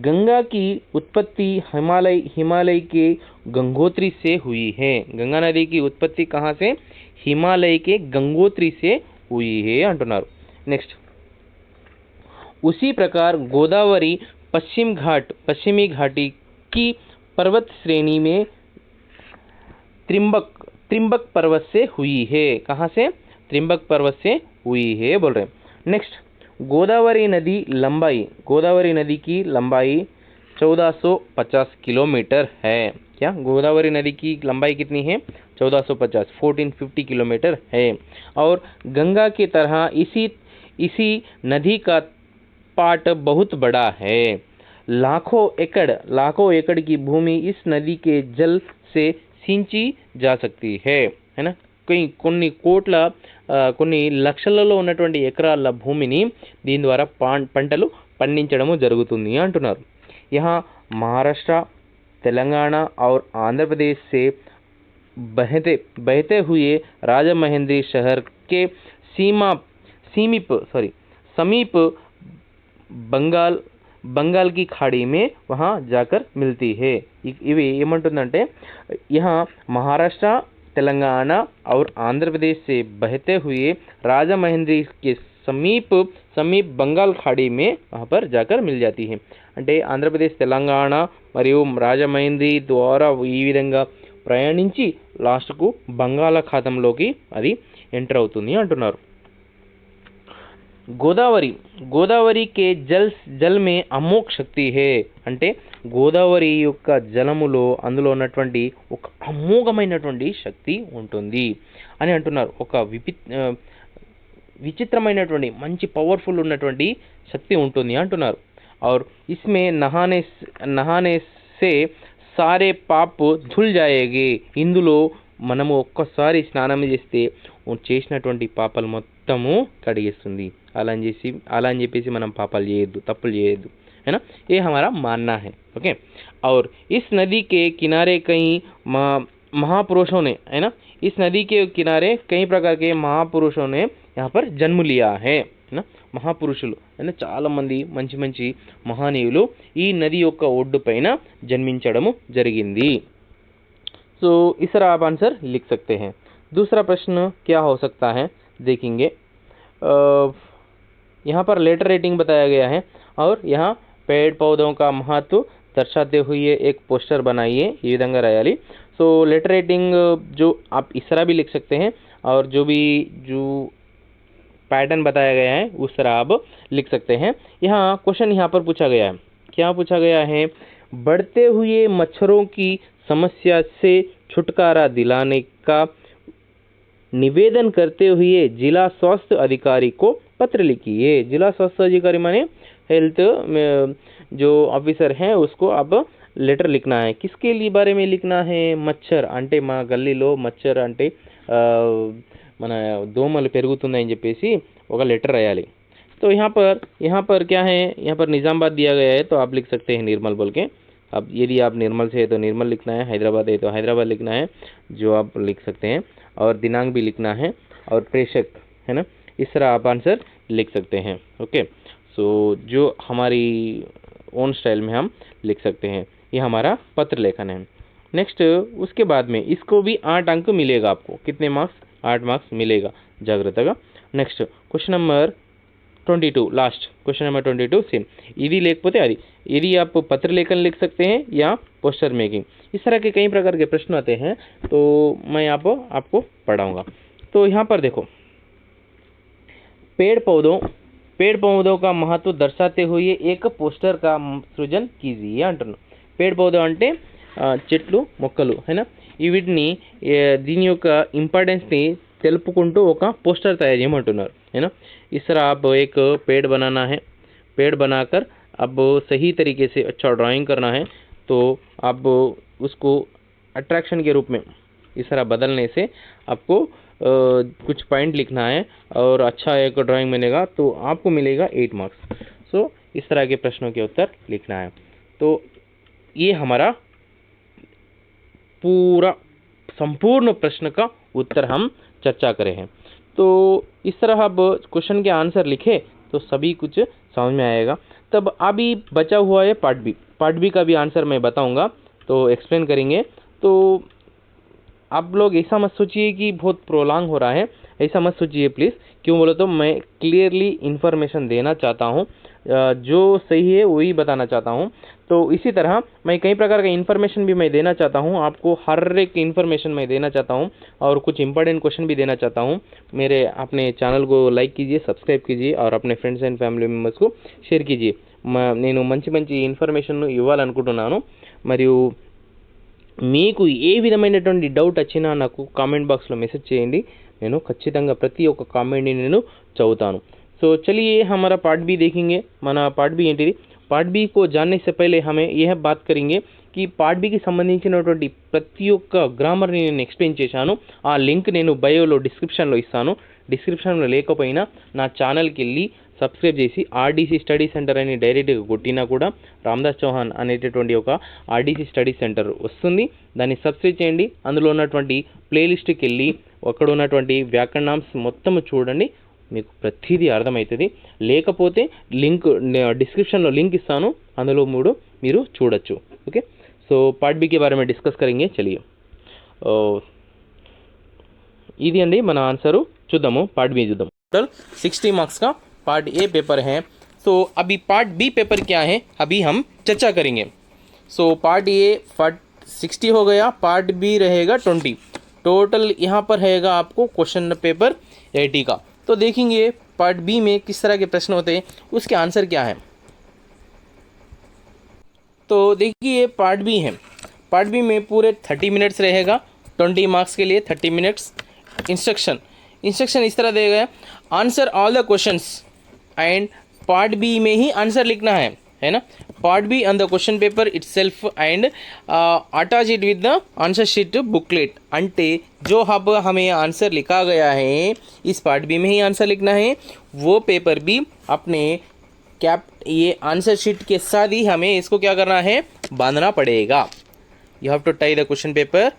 गंगा की उत्पत्ति हिमालय के गंगोत्री से हुई है. गंगा नदी की उत्पत्ति कहाँ से, हिमालय के गंगोत्री से हुई है अंటున్నారు. नेक्स्ट, उसी प्रकार गोदावरी पश्चिमी घाटी की पर्वत श्रेणी में त्रिंबक पर्वत से हुई है. कहाँ से, त्रिंबक पर्वत से हुई है बोल रहे हैं. नेक्स्ट, गोदावरी नदी की लंबाई 1450 किलोमीटर है. क्या गोदावरी नदी की लंबाई कितनी है, 1450 किलोमीटर है. और गंगा की तरह इसी नदी का पाट बहुत बड़ा है. लाखों एकड़ की भूमि इस नदी के जल से सिंची जा सकती है ना. కొన్ని లక్షలలో ఉన్నటువంటి ఎకరాల భూమిని దీని ద్వారా పంటలు పండించడము జరుగుతుంది అంటున్నారు. यहाँ महाराष्ट्र, तेलंगाना और आंध्र प्रदेश से बहते हुए राजमहेंद्री शहर के समीप बंगाल की खाड़ी में वहाँ जाकर मिलती है. ఇవి ఏమంటుందంటే, यहाँ महाराष्ट्र, तेलंगाना और आंध्र प्रदेश से बहते हुए राजमहेंद्री के समीप बंगाल खाड़ी में वहाँ पर जाकर मिल जाती है. అంటే ఆంధ్రప్రదేశ్, తెలంగాణ మరియు రాజమహేంద్రి ద్వారా ఈ విధంగా ప్రయాణించి లాస్ట్కు బంగాళాఖాతంలోకి అది ఎంటర్ అవుతుంది అంటున్నారు. గోదావరి కే జల్ మే అమోఘ శక్తి హే అంటే గోదావరి యొక్క జలములో అందులో ఉన్నటువంటి ఒక అమోఘమైనటువంటి శక్తి ఉంటుంది అని అంటున్నారు. ఒక విచిత్రమైనటువంటి మంచి పవర్ఫుల్ ఉన్నటువంటి శక్తి ఉంటుంది అంటున్నారు. और इसमें నహానే సే సారే పాప్ ధుల్ జాయేగే ఇందులో మనము ఒక్కసారి స్నానం చేస్తే చేసినటువంటి పాపాలు మొత్తము కడిగేస్తుంది. అలా అని చెప్పేసి మనం పాపాలు చేయొద్దు, తప్పులు చేయొద్దు, है ना. ये हमारा मानना है. ओके. और इस नदी के किनारे कई महापुरुषों ने, है ना, इस नदी के किनारे कई प्रकार के महापुरुषों ने यहाँ पर जन्म लिया है ना. మహాపురుషులు అంటే చాలామంది మంచి మంచి మహనీయులు ఈ నది యొక్క ఒడ్డు పైన జన్మించడము జరిగింది. సో इस तरह आप आंसर लिख सकते हैं. दूसरा प्रश्न क्या हो सकता है देखेंगे. यहाँ पर लेटर रेटिंग बताया गया है और यहाँ पेड़ पौधों का महत्व दर्शाते हुए एक पोस्टर बनाइए. ये विधंगा रायाली. सो लेटर रेटिंग जो आप इस तरह भी लिख सकते हैं और जो पैटर्न बताया गया है उस तरह आप लिख सकते हैं. यहाँ क्वेश्चन यहाँ पर पूछा गया है. क्या पूछा गया है? बढ़ते हुए मच्छरों की समस्या से छुटकारा दिलाने का निवेदन करते हुए जिला स्वास्थ्य अधिकारी को पत्र लिखिए. जिला स्वास्थ्य अधिकारी माने हेल्थ जो ऑफिसर हैं उसको अब लेटर लिखना है. किसके लिए बारे में लिखना है? मच्छर అంటే మా గల్లీలో మచ్చర్ అంటే మన దోమలు పెరుగుతున్నాయని చెప్పేసి ఒక లెటర్ రాయాలి. तो यहाँ पर क्या है, यहाँ पर निज़ामाबाद दिया गया है तो आप लिख सकते हैं निर्मल बोल के. अब यदि आप निर्मल से है तो निर्मल लिखना है, हैदराबाद है तो हैदराबाद लिखना है जो आप लिख सकते हैं, और दिनांक भी लिखना है और प्रेषक, है ना. इस तरह आप आंसर लिख सकते हैं. ओके. सो जो हमारी ओन स्टाइल में हम लिख सकते हैं. ये हमारा पत्र लेखन है. नेक्स्ट उसके बाद में इसको भी 8 अंक मिलेगा आपको. कितने मार्क्स? 8 मार्क्स मिलेगा. జాగ్రత్తగా. Next question number 22 last question number 22 same. यदि लेखपोते आदि यदि आप पत्र लेखन लिख सकते हैं या पोस्टर मेकिंग, इस तरह के कई प्रकार के प्रश्न आते हैं तो मैं आपको पढ़ाऊंगा. तो यहाँ पर देखो, पेड़ पौधों का महत्व दर्शाते हुए एक पोस्टर का सृजन कीजिए అంటున్నాను. पेड़ पौधों అంటే చెట్లు మొక్కలు, है ना. వీటిని దీని యొక్క ఇంపార్టెన్స్ని తెలుపుకుంటూ ఒక పోస్టర్ తయారు చేయమంటున్నారు, है ना. इस तरह आप एक पेड़ बनाना है. पेड़ बनाकर अब सही तरीके से अच्छा ड्राइंग करना है तो आप उसको अट्रैक्शन के रूप में इस तरह बदलने से आपको कुछ पॉइंट लिखना है और अच्छा एक ड्राइंग बनेगा तो आपको मिलेगा 8 मार्क्स. सो इस तरह के प्रश्नों के उत्तर लिखना है. तो ये हमारा पूरा संपूर्ण प्रश्न का उत्तर हम चर्चा करें हैं. तो इस तरह अब क्वेश्चन के आंसर लिखे तो सभी कुछ समझ में आएगा. तब अभी बचा हुआ है पार्ट बी का भी आंसर मैं बताऊंगा तो एक्सप्लेन करेंगे. तो आप लोग ऐसा मत सोचिए कि बहुत प्रोलॉन्ग हो रहा है, ऐसा मत सोचिए प्लीज़. क्यों बोलो तो मैं क्लियरली इन्फॉर्मेशन देना चाहता हूँ, जो सही है वही बताना चाहता हूँ. तो इसी तरह मैं कई प्रकार का इन्फॉर्मेशन भी मैं देना चाहता हूँ आपको. हर एक इन्फॉर्मेशन मैं देना चाहता हूँ और कुछ इंपॉर्टेंट क्वेश्चन भी देना चाहता हूँ. मेरे अपने चैनल को लाइक कीजिए, सब्सक्राइब कीजिए और अपने फ्रेंड्स एंड फ्యామిలీ మెంబర్స్ को షేర్ कीजिए. నేను మంచి ఇన్ఫర్మేషన్ ఇవ్వాలనుకుంటున్నాను. మరియు మీకు ఏ విధమైనటువంటి డౌట్ వచ్చినా నాకు కామెంట్ బాక్స్లో మెసేజ్ చేయండి. నేను ఖచ్చితంగా ప్రతి ఒక్క కామెంట్ని నేను చదువుతాను. సో चलिए हमारा पार्ट बी देखेंगे. మన पार्ट बी ఏంటిది? पार्ट बी को जानने से पहले हमें यह बात करेंगे कि पार्ट बी की సంబంధించినటువంటి ప్రతి ఒక్క గ్రామర్ని నేను ఎక్స్ప్లెయిన్ చేశాను. ఆ లింక్ నేను బయోలో డిస్క్రిప్షన్లో ఇస్తాను. డిస్క్రిప్షన్లో లేకపోయినా నా ఛానల్కి వెళ్ళి సబ్స్క్రైబ్ చేసి ఆర్డీసీ స్టడీ సెంటర్ అని డైరెక్ట్గా కొట్టినా కూడా రామ్దాస్ చౌహాన్ అనేటటువంటి ఒక ఆర్డీసీ స్టడీ సెంటర్ వస్తుంది. దాన్ని సబ్స్క్రైబ్ చేయండి. అందులో ఉన్నటువంటి ప్లేలిస్ట్కి వెళ్ళి అక్కడ ఉన్నటువంటి వ్యాకరణాంశ్ మొత్తం చూడండి, మీకు ప్రతిదీ అర్థమవుతుంది. లేకపోతే లింక్ డిస్క్రిప్షన్లో లింక్ ఇస్తాను, అందులో మీరు చూడొచ్చు. ఓకే. సో పార్ట్ బి के बारे में डिस्कस करेंगे. चलिए ఇది అండి మన ఆన్సరు. చూద్దాము పార్ట్ బి చూద్దాం. टोटल 60 मार्क्स का पार्ट ए पेपर है. सो अभी पार्ट बी पेपर क्या है अभी हम चर्चा करेंगे. सो पार्ट ए 60 हो गया, पार्ट बी रहेगा 20. टोटल यहाँ पर रहेगा आपको क्वेश्चन पेपर 80 का. तो देखेंगे पार्ट बी में किस तरह के प्रश्न होते हैं, उसके आंसर क्या है। तो देखिए पार्ट बी है, पार्ट बी में पूरे 30 मिनट्स रहेगा, 20 मार्क्स के लिए 30 मिनट्स। इंस्ट्रक्शन इस तरह दिया गया, answer all the questions and part B में ही आंसर लिखना है ना। Part B on the question paper itself and attach it with the answer sheet booklet. अंटे जो अब हमें आंसर लिखा गया है इस पार्ट बी में ही आंसर लिखना है, वो पेपर भी अपने ये आंसर शीट के साथ ही हमें इसको क्या करना है, बांधना पड़ेगा। You have to tie the question paper,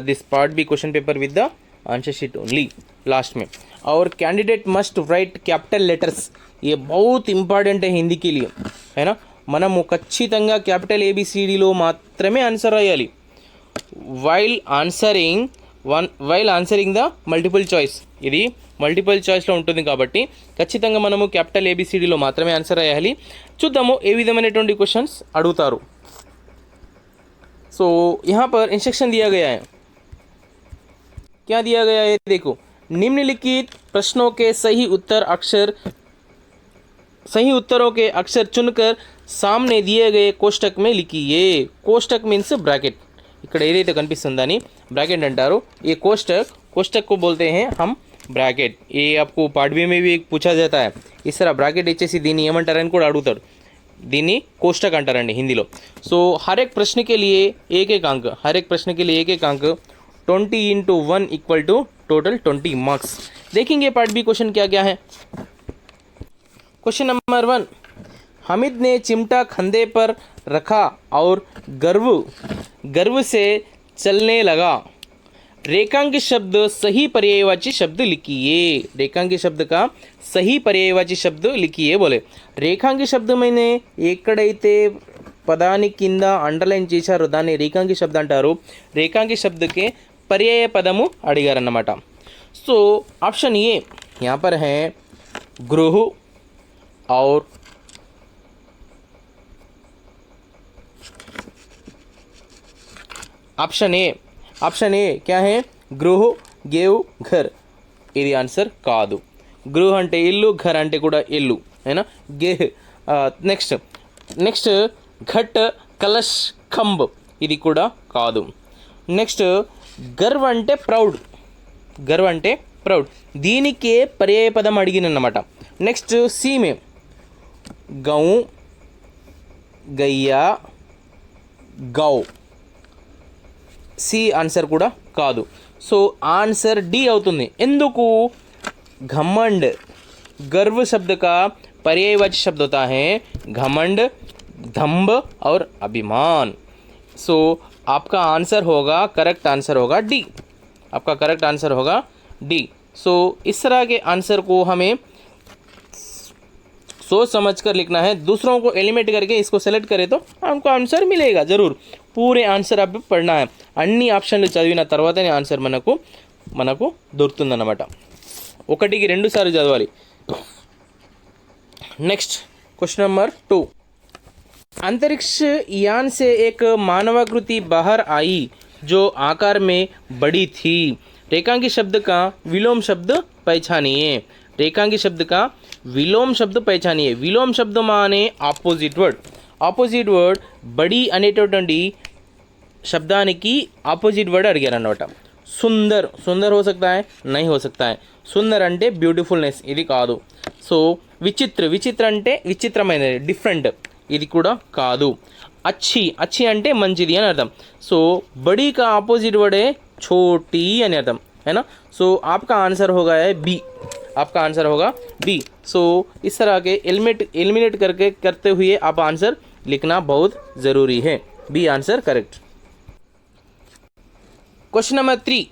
this part B question paper with the answer sheet only last में। और candidate must write capital letters, ये बहुत इंपॉर्टेंट है हिंदी के लिए, है ना। మనము ఖచ్చితంగా క్యాపిటల్ ఏబిసిడిలో మాత్రమే ఆన్సర్ రాయాలి while answering the multiple choice. ఇది మల్టిపుల్ చాయిస్లో ఉంటుంది కాబట్టి ఖచ్చితంగా మనము క్యాపిటల్ ఏబిసిడిలో మాత్రమే ఆన్సర్ రాయాలి. చూద్దాము ఏ విధమైనటువంటి క్వశ్చన్స్ అడుగుతారు. సో यहाँ पर इंस्ट्रक्शन दिया गया है, क्या दिया गया है देखो, निम्नलिखित प्रश्नों के सही उत्तरों के अक्षर चुनकर सामने दिए गए कोष्टक में लिखिए. कोष्टक मीन्स ब्रैकेट, ఇక్కడ ఏదైతే కనిపిస్తుందని బ్రాకెట్ అంటారు. ये कोष्टक को बोलते हैं हम ब्रैकेट. ये आपको पार्ट बी में भी पूछा जाता है. इस तरह ब्रैकेट ఇచ్చేసి దీన్ని ఏమంటారని కూడా అడుగుతారు. దీన్ని कोष्टक అంటారండి హిందీలో. సో हर एक प्रश्न के लिए एक एक अंक, 20 into 1 equal to total 20 marks. देखेंगे पार्ट बी क्वेश्चन क्या क्या है. क्वेश्चन नंबर 1, हामिद ने चिमटा कंधे पर रखा और गर्व से चलने लगा. रेखांकित शब्द सही पर्यायवाची शब्द लिखिए. रेखांकित शब्द का सही पर्यायवाची शब्द लिखिए बोले. रेखांकित शब्द मैंने ఎక్కడైతే పదాని కింద అండర్లైన్ చేశారో దాన్ని రేఖాంకిత శబ్ద అంటారు. రేఖాంకిత శబ్దకే पर्याय पदము అడిగారన్నమాట. సో ऑप्शन ए यहाँ पर है गृह और ऑप्शन ए क्या है, गृह गेव घर. ఇది ఆన్సర్ కాదు. గృహ అంటే ఇల్లు, ఘర్ అంటే కూడా ఇల్లు, है ना. गेह నెక్స్ట్ ఘట్ కలష్ కంబ్, ఇది కూడా కాదు. నెక్స్ట్ గర్వ్ అంటే ప్రౌడ్, దీనికే పర్యాయ పదం అడిగినన్నమాట. నెక్స్ట్ సీమే గౌ గయ్యా గౌ, సి ఆన్సర్ కూడా కాదు. సో ఆన్సర్ డి అవుతుంది. ఎందుకు, घमंड गर्व शब्द का पर्यायवाची शब्द होता है घमंड, दंभ और अभिमान. सो आपका आंसर होगा, करेक्ट आंसर होगा डी. आपका करेक्ट आंसर होगा डी. सो इस तरह के आंसर को हमें सोच समझ कर लिखना है. दूसरों को एलिमिनेट करके इसको सेलेक्ट करें तो हमको आंसर मिलेगा ज़रूर. पूरे आंसर आप पढ़ना है. అన్ని ఆప్షన్లు చదివిన తర్వాతనే ఆన్సర్ మనకు దొరుకుతుందన్నమాట. ఒకటికి 2 సార్లు చదవాలి. नेक्स्ट क्वेश्चन नंबर 2, अंतरिक्ष यान से एक मानवाकृति बाहर आई जो आकार में बड़ी थी. रेखांकित शब्द का विलोम शब्द पहचानिए. रेखांकित शब्द का विलोम शब्द पहचानिए. विलोम शब्द माने ఆపోజిట్ వర్డ్. బడి అనేటటువంటి శబ్దానికి ఆపోజిట్ వర్డ్ అడిగారు అన్నమాట. సుందర్ हो सकता है, नहीं हो सकता है. సుందర్ అంటే బ్యూటిఫుల్నెస్, ఇది కాదు. సో విచిత్ర అంటే విచిత్రమైనది, డిఫరెంట్, ఇది కూడా కాదు. అచ్చి అంటే మంచిది అని అర్థం. సో బड़ी का अपोजिट वर्ड है छोटी అని అర్థం, है ना. सो आपका आंसर होगा है बी. आपका आंसर होगा बी. सो इस तरह के एलिमिनेट करते हुए आप आंसर लिखना बहुत ज़रूरी है. B answer correct. Question number 3,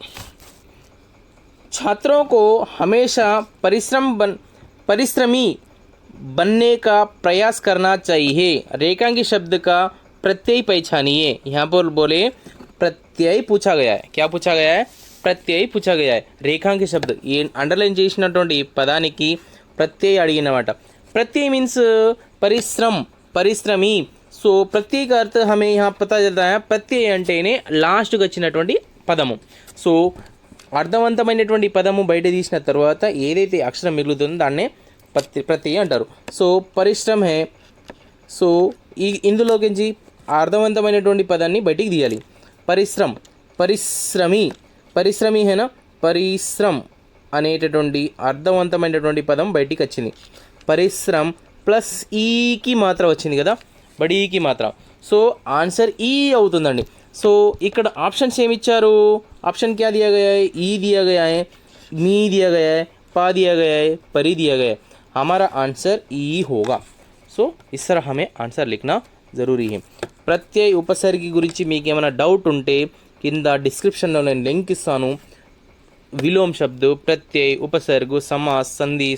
छात्रों को हमेशा परिश्रमी बनने का प्रयास करना चाहिए. रेखांकित शब्द का प्रत्यय पहचानिए. यहाँ पर बोले प्रत्यय पूछा गया है. क्या पूछा गया है, प्रत्यय पूछा गया है. రేఖాంకిత शब्द ये अंडरलाइन చేసినటువంటి పదానికి ప్రత్యయ అడిగినమాట. प्रत्यय मीन्स పరిశ్రమి. సో ప్రత్యయ का अर्थ हमें यहाँ पता चलता है. ప్రత్యయ అంటేనే లాస్ట్కి వచ్చినటువంటి పదము. సో అర్థవంతమైనటువంటి పదము బయట తీసిన తర్వాత ఏదైతే అక్షరం మిగులుతుందో దాన్నే ప్రతి అంటారు. సో పరిశ్రమ హే. సో ఇందులోకించి అర్థవంతమైనటువంటి పదాన్ని బయటికి తీయాలి. పరిశ్రమి హేనా, పరిశ్రమ్ అనేటటువంటి అర్థవంతమైనటువంటి పదం బయటికి వచ్చింది. పరిశ్రమ్ ప్లస్ ఈకి మాత్ర వచ్చింది కదా, బడీకి మాత్ర. సో ఆన్సర్ ఈ అవుతుందండి. సో ఇక్కడ ఆప్షన్స్ ఏమి ఇచ్చారు? ఆప్షన్ क्या दिया गया है? ई दिया गया है, मी दिया गया है, पा दिया गया है, परी दिया गया है. हमारा आंसर ई होगा. సో इस तरह हमें आंसर लिखना ज़रूरी है. ప్రత్యయ ఉపసర్గి గురించి మీకు ఏమైనా డౌట్ ఉంటే కింద డిస్క్రిప్షన్లో నేను లింక్ ఇస్తాను. विलोम शब्द, प्रत्यय, उपसर्ग, समास, संधि,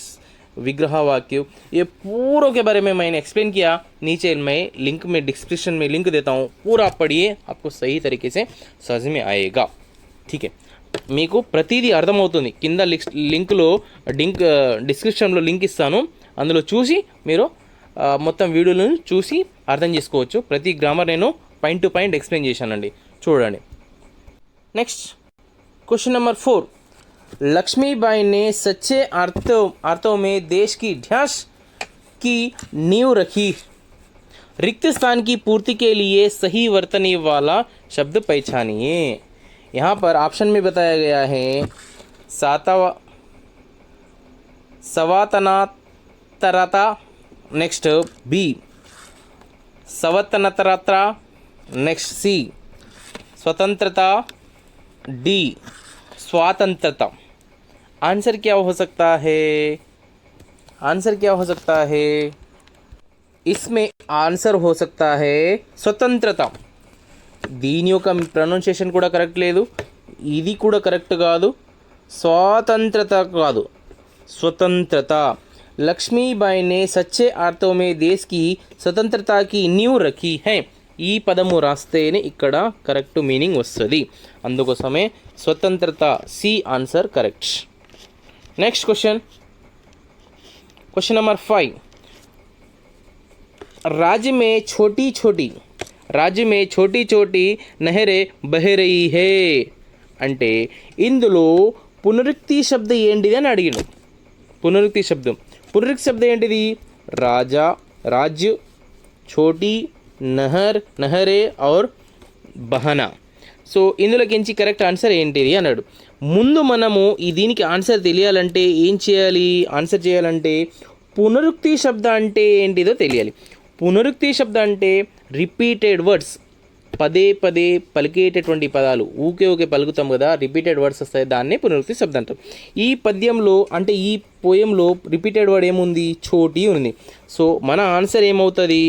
विग्रह वाक्य, ये पूरों के बारे में मैंने एक्सप्लेन किया. नीचे मैं लिंक में डिस्क्रिप्शन में लिंक देता हूँ, पूरा पढ़िए, आपको सही तरीके से समझ में आएगा. ठीक है, మీకు ప్రతిదీ అర్థమవుతుంది. కింద లింక్లో డిస్క్రిప్షన్లో లింక్ ఇస్తాను, అందులో చూసి మీరు మొత్తం వీడియోలను చూసి అర్థం చేసుకోవచ్చు. ప్రతి గ్రామర్ నేను పాయింట్ టు పాయింట్ ఎక్స్ప్లెయిన్ చేశానండి, చూడండి. Next question number 4. लक्ष्मीबाई ने सच्चे अर्थों में देश की ढांच की नींव रखी. रिक्त स्थान की पूर्ति के लिए सही वर्तने वाला शब्द पहचानिए. यहाँ पर ऑप्शन में बताया गया है सवातनातरता, नेक्स्ट बी सवतनतरता, नेक्स्ट सी स्वतंत्रता, डी स्वातंत्रता. आंसर क्या हो सकता है? आंसर क्या हो सकता है? इसमें आंसर हो सकता है स्वतंत्रता. దీని యొక్క ప్రొనౌన్సియేషన్ కూడా కరెక్ట్ లేదు, ఇది కూడా కరెక్ట్ కాదు. స్వాతంత్రత కాదు, स्वतंत्रता. लक्ष्मीबाई ने सच्चे अर्थों में देश की स्वतंत्रता की नींव रखी है. ఈ పదము రాస్తేనే ఇక్కడ కరెక్ట్ మీనింగ్ వస్తుంది, అందుకోసమే స్వతంత్రత, C answer correct. Next question number 5. राज्य में छोटी छोटी नहरें बह रही है అంటే ఇందులో పునరుక్తి శబ్దం ఏంటిది అని అడిగాను. పునరుక్తి శబ్దం ఏంటిది? రాజా, రాజ్య, छोटी, నహర్, నహరే ఔర్ బహనా. సో ఇందులోకించి కరెక్ట్ ఆన్సర్ ఏంటిది అన్నాడు. ముందు మనము దీనికి ఆన్సర్ తెలియాలంటే ఏం చేయాలి? ఆన్సర్ చేయాలంటే పునరుక్తి శబ్ద అంటే ఏంటిదో తెలియాలి. పునరుక్తి శబ్ద అంటే రిపీటెడ్ వర్డ్స్, పదే పదే పలికేటటువంటి పదాలు. ఊకే పలుకుతాం కదా, రిపీటెడ్ వర్డ్స్ వస్తాయి, దాన్నే పునరుక్తి శబ్దం అంటాం. ఈ పద్యంలో అంటే ఈ పోయంలో రిపీటెడ్ వర్డ్ ఏముంది? చోటి ఉంది. సో మన ఆన్సర్ ఏమవుతుంది?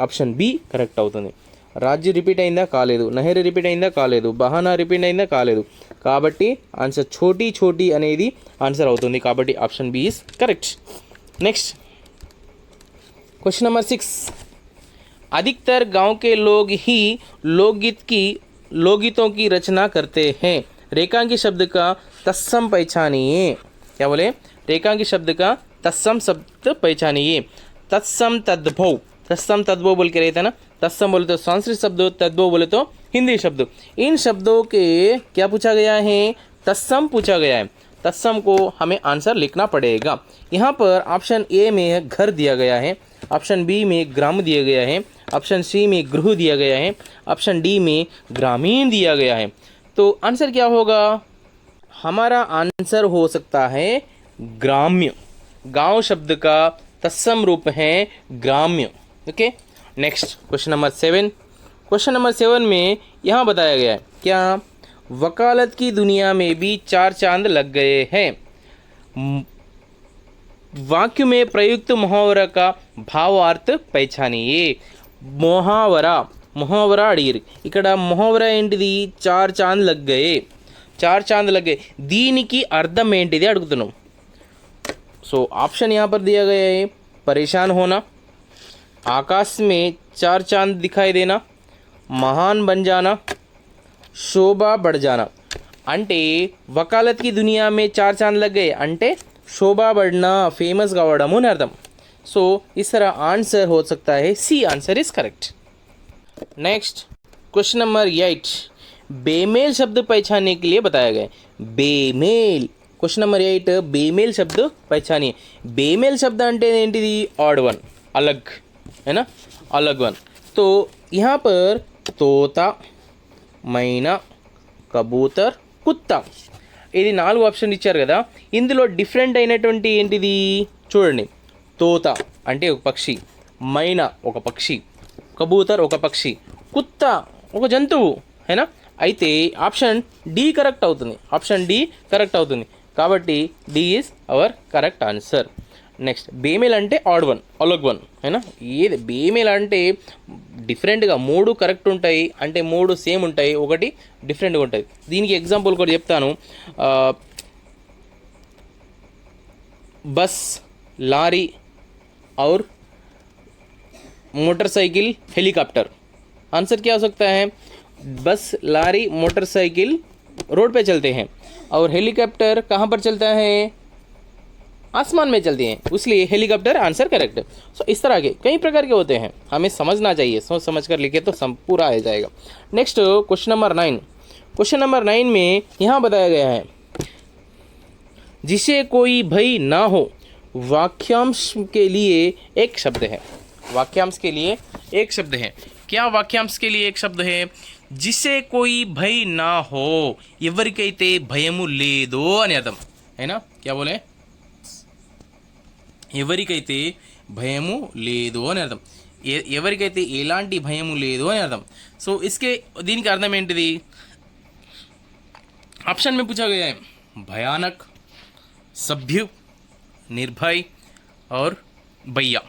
ఆప్షన్ బి కరెక్ట్ అవుతుంది. రాజ్య రిపీట్ అయిందా? కాలేదు. నహరి రిపీట్ అయిందా? కాలేదు. బహానా రిపీట్ అయిందా? కాలేదు. కాబట్టి ఆన్సర్ छोटी అనేది ఆన్సర్ అవుతుంది. కాబట్టి option B is correct. Next question number 6. अधिकतर गांव के लोग ही लोकगीतों की रचना करते हैं. रेखांकी शब्द का तत्सम पहचानिए. क्या बोले? रेखांकी शब्द का तत्सम शब्द पहचानिए. तत्सम तद्भव बोल के रहता है ना. तत्सम बोले तो संस्कृत शब्द, तद्भव बोले तो हिंदी शब्द. इन शब्दों के क्या पूछा गया है? तत्सम पूछा गया है. तत्सम को हमें आंसर लिखना पड़ेगा. यहाँ पर ऑप्शन ए में घर दिया गया है, ऑप्शन बी में ग्राम दिया गया है, ऑप्शन सी में गृह दिया गया है, ऑप्शन डी में ग्रामीण दिया गया है. तो आंसर क्या होगा? हमारा आंसर हो सकता है ग्राम्य. गांव शब्द का तत्सम रूप है ग्राम्य. Okay. Next question number 7. Question number 7 में यहाँ बताया गया है क्या? वकालत की दुनिया में भी 4 चांद लग गए हैं. वाक्य में प्रयुक्त मुहावरा का भावार्थ पहचानिए. मुहावरा అడిగిరి. ఇక్కడ ముహావరా ఏంటిది? 4 చాంద్ లగ్ గయే. 4 चांद लग गए, దీనికి అర్థం ఏంటిది అడుగుతున్నాం. सो ऑप्शन यहाँ पर दिया गया है. परेशान होना, आकाश में 4 चांद दिखाई देना, महान बन जाना, शोभा बढ़ जाना. అంటే వకాలత్ కి దునియా మే 4 चांद लग गए అంటే शोभा बढ़ना, फेमस కావడము అని అర్థం. सो इस तरह आंसर हो सकता है C answer is correct. Next question number 8. बेमेल शब्द पहचानने के लिए बताया गया है. बेमेल क्वेश्चन नंबर 8 बेमेल शब्द पहचानिए। बेमेल शब्द అంటే ఏంటిది? ऑड वन, अलग, है ना, अलग वन। तो यहाँ पर तोता, मैना, కబూతర్, కుత్తా, ఇది 4 ఆప్షన్ ఇచ్చారు కదా, ఇందులో డిఫరెంట్ అయినటువంటి ఏంటిది చూడండి। తోత అంటే ఒక పక్షి, మైనా ఒక పక్షి, కబూతర్ ఒక పక్షి, కుత్తా ఒక జంతువు, హేనా। అయితే ఆప్షన్ డి కరెక్ట్ అవుతుంది, ఆప్షన్ డి కరెక్ట్ అవుతుంది, కాబట్టి D is our correct answer. Next బేమేల్ అంటే ఆడ్ వన్, అలగ్ వన్, హేనా। ఏది బేమేల్ అంటే డిఫరెంట్గా 3 కరెక్ట్ ఉంటాయి, అంటే 3 సేమ్ ఉంటాయి, ఒకటి డిఫరెంట్గా ఉంటుంది। దీనికి ఎగ్జాంపుల్ కూడా చెప్తాను। బస్, లారీ और मोटरसाइकिल, हेलीकॉप्टर। आंसर क्या हो सकता है? बस, लारी, मोटरसाइकिल रोड पे चलते हैं और हेलीकॉप्टर कहाँ पर चलता है? आसमान में चलते हैं, इसलिए हेलीकॉप्टर आंसर करेक्ट। सो इस तरह के कई प्रकार के होते हैं, हमें समझना चाहिए, सोच समझ कर लिखे तो पूरा आ जाएगा। Next question number 9। Question number 9 में यहाँ बताया गया है जिसे कोई भय ना हो, वाक्यांश के लिए एक शब्द है। वाक्यांश के लिए एक शब्द है। क्या वाक्यांश के लिए एक शब्द है? जिसे कोई भय ना हो, ఎవరికైతే భయము లేదో అని అర్థం, అయినా क्या बोले? ఎవరికైతే భయము లేదో అని అర్థం, ఎవరికైతే ఎలాంటి భయము లేదో అని అర్థం। సో इसके దీనికి అర్థం ఏంటిది? ऑप्शन में पूछा गया है भयानक, सभ्य, निर्भय और भैया।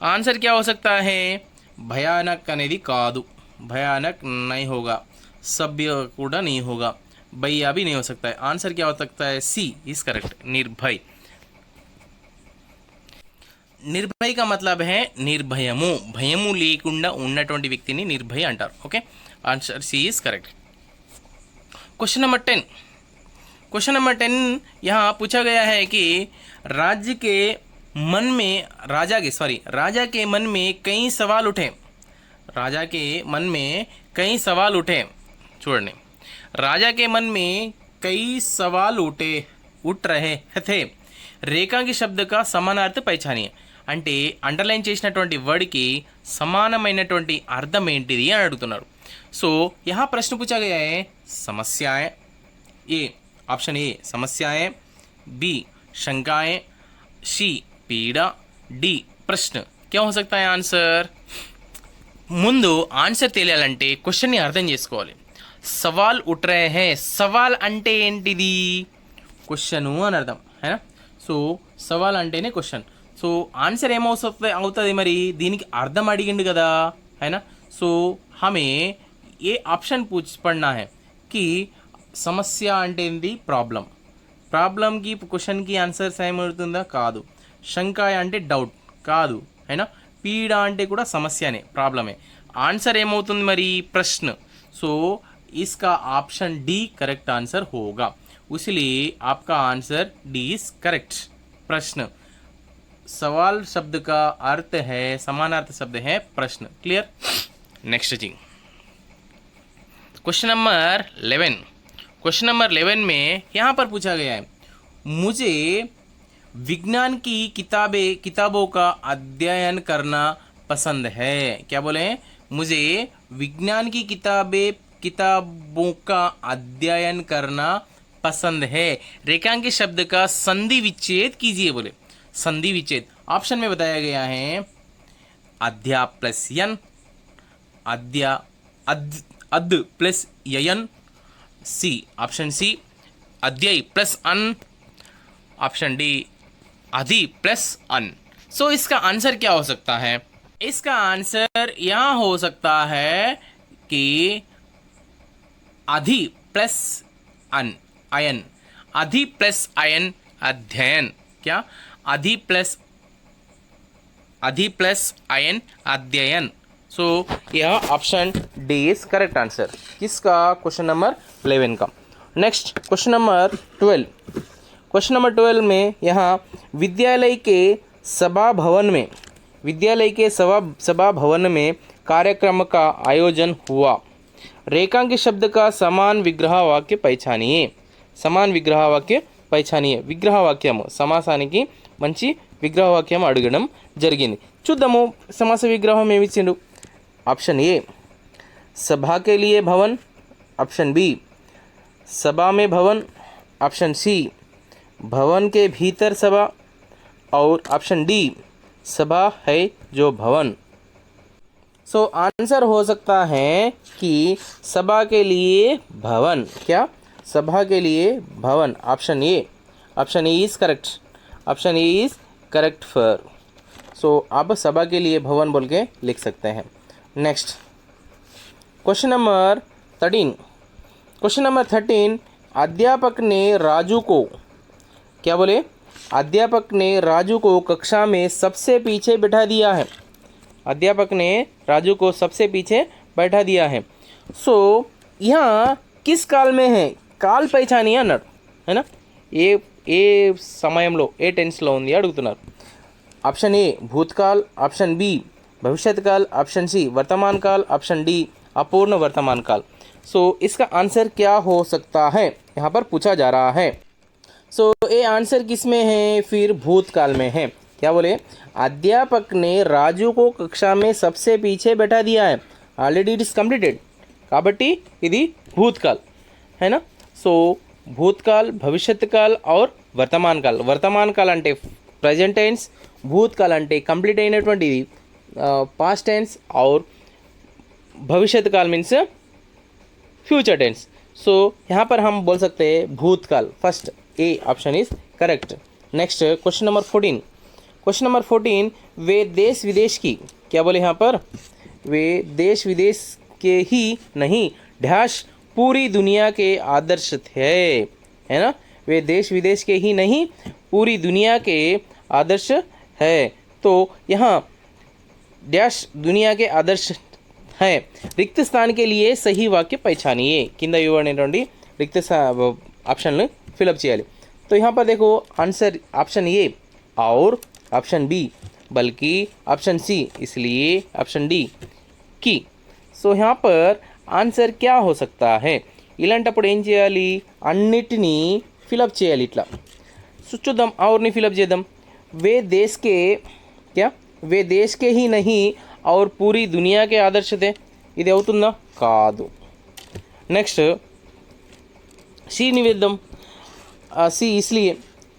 आंसर क्या हो सकता है? भयानक అనేది కాదు, भयानक नहीं होगा, सभ्य కూడా नहीं होगा, भैया भी नहीं हो सकता है। आंसर क्या हो सकता है? सी इज करेक्ट, निर्भय। నిర్భయ का मतलब है నిర్భయము, భయము లేకుండా ఉన్నటువంటి వ్యక్తిని నిర్భయ అంటారు। Okay, answer C is correct. Question number 10। Question number 10 यहाँ पूछा गया है कि राज्य के मन में राजा के मन में कई सवाल उठे। राजा के मन में कई सवाल उठे, చూడండి, राजा के मन में कई सवाल उठ रहे थे। రేఖాంకి శబ్ద का సమానార్థ పహచానియే। అంటే అండర్లైన్ చేసినటువంటి వర్డ్కి సమానమైనటువంటి అర్థం ఏంటిది అని అడుగుతున్నారు। సో यहाँ प्रश्न पूछा गया है समस्याएं, ए ऑप्शन ए समस्याएं, बी शंकाएं, सी पीड़ा, डी प्रश्न। क्या हो सकता है आंसर? ముందు ఆన్సర్ తెలియాలంటే క్వశ్చన్ని అర్థం చేసుకోవాలి। సవాల్ ఉఠ్ రహే హై, సవాల్ అంటే ఏంటిది? క్వశ్చను అని అర్థం, హేనా। సో సవాల్ అంటేనే క్వశ్చన్। సో ఆన్సర్ ఏమవుతుంది మరి? దీనికి అర్థం అడిగిండు కదా, హేనా। సో హమే ఏ ఆప్షన్ పढ़ना है कि సమస్య అంటే ఏంది? ప్రాబ్లం, ప్రాబ్లంకి క్వశ్చన్కి ఆన్సర్ సేమ్ అవుతుందా? కాదు। శంకాయ అంటే డౌట్, కాదు, అయినా పీడ అంటే కూడా సమస్యనే, ప్రాబ్లమే। ఆన్సర్ ఏమవుతుంది మరి? ప్రశ్న। సో इसका ऑप्शन डी करेक्ट आंसर होगा, इसलिए आपका आंसर डी इज करेक्ट, प्रश्न। सवाल शब्द का अर्थ है, समानार्थ शब्द है प्रश्न। क्लियर? नेक्स्ट जी क्वेश्चन नंबर 11। क्वेश्चन नंबर 11 में यहाँ पर पूछा गया है मुझे विज्ञान की किताबों का अध्ययन करना पसंद है। क्या बोले? मुझे विज्ञान की किताबों का अध्ययन करना पसंद है। रेखांकित शब्द का संधि विच्छेद कीजिए, बोले संधि विच्छेद। ऑप्शन में बताया गया है अध्या प्लस यन, अद प्लस यन, सी ऑप्शन सी अध्यय प्लस अन, ऑप्शन डी अधि प्लस अन। सो इसका आंसर क्या हो सकता है? इसका आंसर यहाँ हो सकता है कि अधि प्लस अन, अयन, अधि प्लस अयन अध्ययन। क्या? अधि प्लस अयन अध्ययन। सो यह option D is correct answer किसका? क्वेश्चन नंबर 11 का। Next question number 12। Question number 12 में यहाँ विद्यालय के सभा भवन में कार्यक्रम का आयोजन हुआ। रेखांकित शब्द का समान विग्रह वाक्य पहचानिए। समान विग्रह वाक्य పైచానియే విగ్రహవాక్యము సమాసానికి మంచి విగ్రహవాక్యం అడగడం జరిగింది. చూద్దాము సమాస విగ్రహం ఏమి ఇచ్చిండు. ఆప్షన్ ఏ सभा के लिए भवन, ऑप्शन बी सभा में भवन, ऑप्शन सी भवन के भीतर सभा और ऑप्शन डी सभा है जो भवन. सो आंसर हो सकता है कि सभा के लिए भवन. क्या? सभा के लिए भवन. Option A is correct. Option A is correct for. So आप सभा के लिए भवन बोल के लिख सकते हैं. Next question number 13. Question number 13, अध्यापक ने राजू को, क्या बोले, अध्यापक ने राजू को कक्षा में सबसे पीछे बैठा दिया है. अध्यापक ने राजू को सबसे पीछे बैठा दिया है. सो यहाँ किस काल में है, కాల్ పైచాని అన్నాడు అయినా ఏ సమయంలో ఏ టెన్స్లో ఉంది అడుగుతున్నారు. ఆప్షన్ ఏ భూతకాల్, ఆప్షన్ బి भविष्यत काल, ऑप्शन सी वर्तमान काल, ऑप्शन डी अपूर्ण वर्तमान काल. सो इसका आंसर क्या हो सकता है, यहाँ पर पूछा जा रहा है. सो ये आंसर किस में है, फिर भूतकाल में है. क्या बोले, अध्यापक ने राजू को कक्षा में सबसे पीछे बैठा दिया है. ऑलरेडी इट इज कंप्लीटेड కాబట్టి ఇది भूतकाल है ना. सो भूतकाल, भविष्यत काल और वर्तमान काल. वर्तमान काल అంటే प्रेजेंट टेंस, भूतकाल అంటే कंप्लीट అయినటువంటిది पास्ट टेंस और भविष्यत काल मीन्स फ्यूचर टेंस. सो यहाँ पर हम बोल सकते हैं भूतकाल. First A option is correct. Next question number 14. Question number 14, वे देश विदेश की, क्या बोले यहाँ पर, वे देश विदेश के ही नहीं डैश पूरी दुनिया के आदर्श थे, है ना. वे देश विदेश के ही नहीं पूरी दुनिया के आदर्श है. तो यहाँ डैश दुनिया के आदर्श है. रिक्त स्थान के लिए सही वाक्य पहचानिए. కింద ఇవ్వబడినటువంటి रिक्त ఆప్షన్లు ఫిలప్ చేయాలి. तो यहाँ पर देखो आंसर ऑप्शन ए और ऑप्शन बी बल्कि ऑप्शन सी इसलिए ऑप्शन डी की. సో यहाँ पर ఆన్సర్ क्या हो सकता है. ఇలాంటప్పుడు ఏం చేయాలి, అన్నిటినీ ఫిలప్ చేయాలి ఇట్లా. సో చూద్దాం అవుర్ని ఫిలప్ చేద్దాం. वे देश के, क्या वे देश के ही नहीं और पूरी दुनिया के आदर्श थे. ఇది అవుతుందా, కాదు. నెక్స్ట్ सी निवेदम, सी इसलिए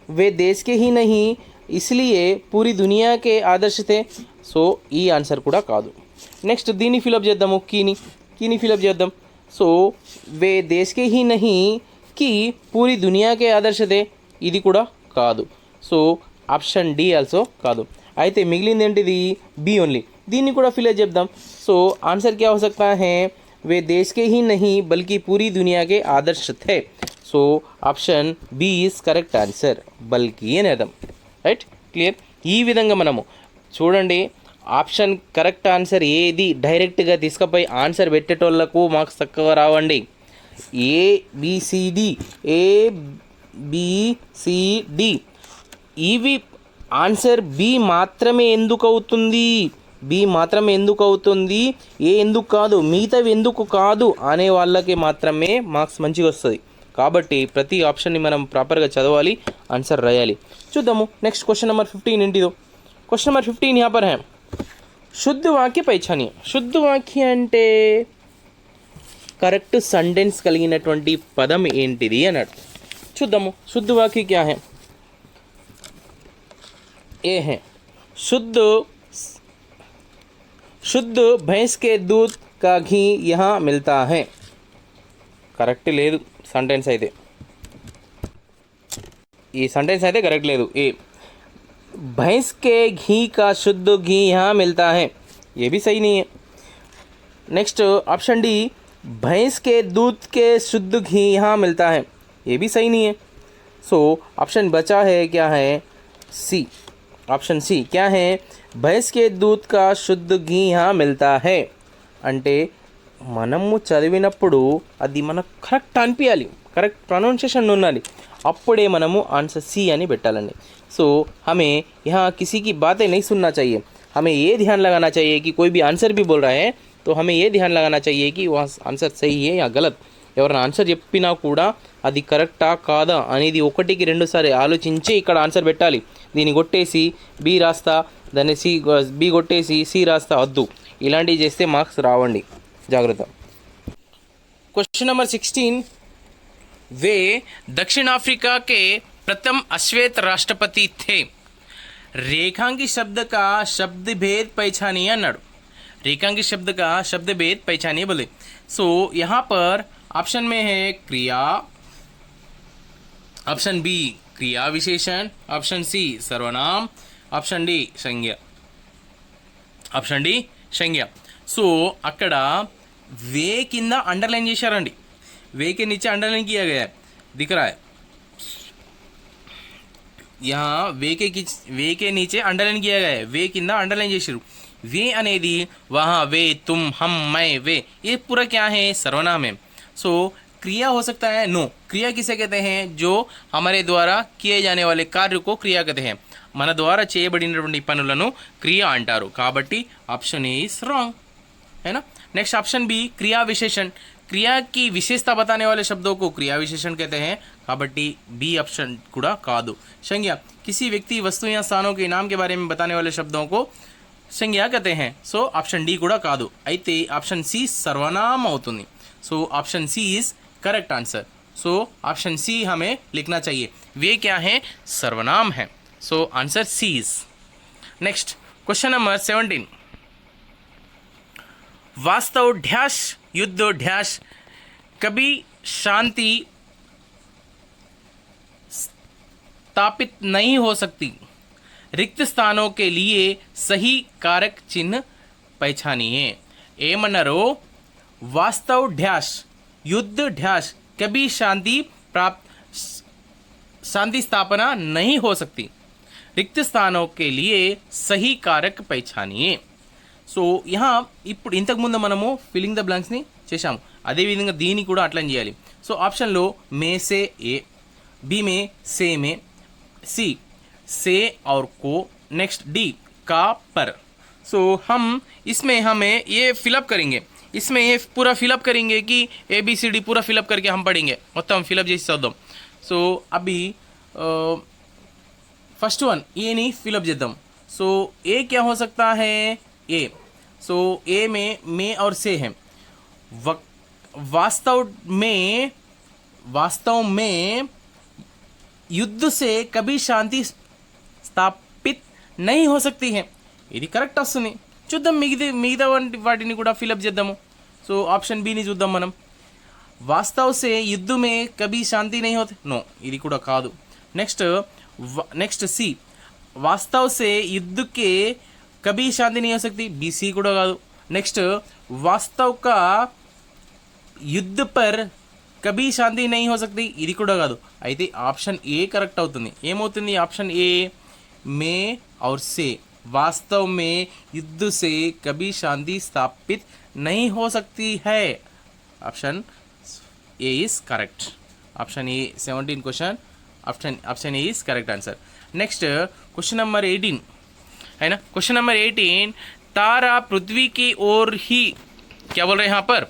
वे देश के ही नहीं इसलिए पूरी दुनिया के आदर्श थे. సో ఈ ఆన్సర్ కూడా కాదు. నెక్స్ట్ దీన్ని ఫిలప్ చేద్దాము, కీని ఫిలప్ చేద్దాం. So way Desh K he నహీ కి పూరి దునియాకే ఆదర్శ దే, ఇది కూడా కాదు. సో ఆప్షన్ డి ఆల్సో కాదు. అయితే మిగిలింది ఏంటిది, బి ఓన్లీ. దీన్ని కూడా ఫిలప్ చేద్దాం. సో ఆన్సర్ క్యా హో సక్తా high, way Desh K he నహీ బల్కి పూరి దునియాకే ఆదర్శ థే. So option B is correct answer, బల్కి అని అర్థం. Right, clear. ఈ విధంగా మనము చూడండి, ఆప్షన్ కరెక్ట్ ఆన్సర్ ఏది డైరెక్ట్గా తీసుకుపోయి ఆన్సర్ పెట్టేటోళ్లకు మార్క్స్ తక్కువ రావండి. ఏబిసిడి ఇవి ఆన్సర్ బి మాత్రమే ఎందుకు అవుతుంది, బి మాత్రమే ఎందుకు అవుతుంది, ఏ ఎందుకు కాదు, మిగతావి ఎందుకు కాదు అనే వాళ్ళకి మాత్రమే మార్క్స్ మంచిగా వస్తుంది. కాబట్టి ప్రతి ఆప్షన్ని మనం ప్రాపర్గా చదవాలి, ఆన్సర్ రాయాలి. చూద్దాము నెక్స్ట్ క్వశ్చన్ నెంబర్ 15 ఏంటిదో. క్వశ్చన్ నెంబర్ 15 यहाँ पर है, शुद्ध वाक्य पहचानिए. शुद्ध वाक्य అంటే కరెక్ట్ సెంటెన్స్ కలిగినటువంటి పదం ఏంటిది అన్నాడు. చూద్దాము शुद्ध वाक्य क्या है. ఏ है शुद्ध भैंस के दूध का घी यहाँ मिलता है. కరెక్ట్ లేదు సెంటెన్స్ అయితే, ఈ సెంటెన్స్ అయితే కరెక్ట్ లేదు. ఏ भैंस के घी का शुद्ध घी यहाँ मिलता है, ये भी सही नहीं है. नेक्स्ट ऑप्शन डी भैंस के दूध के शुद्ध घी यहाँ मिलता है, ये भी सही नहीं है. सो ऑप्शन बचा है क्या है, सी. ऑप्शन सी क्या है, भैंस के दूध का शुद्ध घी यहाँ मिलता है. అంటే మనము చదివినప్పుడు అది మనకు కరెక్ట్ అనిపించాలి, కరెక్ట్ ప్రొనౌన్సియేషన్ ఉండాలి, అప్పుడే మనము ఆన్సర్ सी అని పెట్టాలండి. सो हमें यहाँ किसी की बातें नहीं सुनना चाहिए. हमें ये ध्यान लगाना चाहिए कि कोई भी आंसर भी बोल रहा है तो हमें ये ध्यान लगाना चाहिए कि वह आंसर सही है या गलत. ఎవరైనా ఆన్సర్ చెప్పినా కూడా అది కరెక్టా కాదా అనేది ఒకటికి రెండు సార్లు ఆలోచించి ఇక్కడ ఆన్సర్ పెట్టాలి. దీన్ని కొట్టేసి బి రాస్తా, దాన్ని బి కొట్టేసి సి రాస్తా వద్దు. ఇలాంటివి చేస్తే మార్క్స్ రావండి, జాగ్రత్త. क्वेश्चन नंबर 16, वे दक्षिण अफ्रीका के प्रथम अश्वेत राष्ट्रपति थे. रेखांकी शब्द का शब्द भेद पहचानिए अన్నాడు. रेखांकी शब्द का शब्द भेद पहचानिए बोले. सो यहाँ पर ऑप्शन में है क्रिया, ऑप्शन बी क्रिया विशेषण, ऑप्शन सी सर्वनाम, ऑप्शन डी संज्ञा, ऑप्शन डी संज्ञा. सो అక్కడ वे किंदा अंडरलाइन చేశారండి. वे के नीचे अंडरलाइन किया गया है, दिख रहा है यहाँ. वे के नीचे अंडरलाइन किया गया है, वे किंदा अंडरलाइन చేశారు. वे అనేది वहाँ वे, तुम, हम, मैं, वे, ये पूरा क्या है, सर्वनाम है. सो क्रिया हो सकता है, नो. क्रिया किसे कहते हैं, जो हमारे द्वारा किए जाने वाले कार्य को क्रिया कहते हैं. మన ద్వారా చేయబడినటువంటి పనులను క్రియ అంటారు. కాబట్టి ఆప్షన్ ఏ ఇస్ రాంగ్, है ना. नेक्स्ट ऑप्शन बी क्रिया विशेषण, क्रिया की विशेषता बताने वाले शब्दों को क्रिया विशेषण कहते हैं. కాబట్టి बी ऑप्शन కూడా కాదు. संज्ञा, किसी व्यक्ति, वस्तु या स्थानों के नाम के बारे में बताने वाले शब्दों को संज्ञा कहते हैं. సో ఆప్షన్ डी కూడా కాదు. అయితే ఆప్షన్ సి सर्वनाम అవుతుంది. So option C is correct answer. So option C हमें लिखना चाहिए. वे क्या है, सर्वनाम है. So answer C is. Next question number 17, वास्तव ढैश युद्ध ढैश कभी शांति स्थापित नहीं हो सकती. रिक्त स्थानों के लिए सही कारक चिन्ह पहचानिए. ఏమన్నారు, వాస్తవ్ ఢ్యాష్ युद्ध ढैश कभी शांति स्थापना नहीं हो सकती. रिक्त स्थानों के लिए सही कारक पहचानिए. సో यहाँ ఇప్పుడు ఇంతకుముందు మనము ఫిల్లింగ్ ద బ్లాంక్స్ని చేశాము, అదేవిధంగా దీన్ని కూడా అట్లా చేయాలి. సో ఆప్షన్లో మే సే ఏ, बी में से में, सी से और को, नेक्स्ट डी का पर. सो हम इसमें हमें ये फिलअप करेंगे, इसमें ये पूरा फिलअप करेंगे कि ए बी सी डी पूरा फिलअप करके हम पढ़ेंगे మొత్తం फिलअप చేసి చదువుదాం. సో अभी फर्स्ट वन ए नहीं फिलअप చేద్దాం. सो ए क्या हो सकता है, ए. सो ए में और से है. वास्तव में युद्ध से कभी शांति स्थापित नहीं हो सकती है. ఇది కరెక్ట్ వస్తుంది. చూద్దాం మిగతా వాటిని కూడా ఫిలప్ చేద్దాము. సో ఆప్షన్ బిని చూద్దాం మనం. वास्तव से युद्ध में कभी शांति नहीं होती, नो, ఇది కూడా కాదు. नेक्स्ट सी, वास्तव से युद्ध के कभी शांति नहीं हो सकती, बी सी కూడా కాదు. नेक्स्ट वास्तव का युद्ध पर कभी शांति नहीं हो सकती, ఇది కూడా కాదు. అయితే ఆప్షన్ ఏ కరెక్ట్ అవుతుంది. ఏమవుతుంది ఆప్షన్ ఏ, మే और से, वास्तव में युद्ध से कभी शांति स्थापित नहीं हो सकती है. Option A is correct. Option A 17 question, option A is correct answer. Next question number 18 है ना. क्वेश्चन नंबर 18, तारा पृथ्वी की ओर ही, क्या बोल रहे हैं यहाँ पर,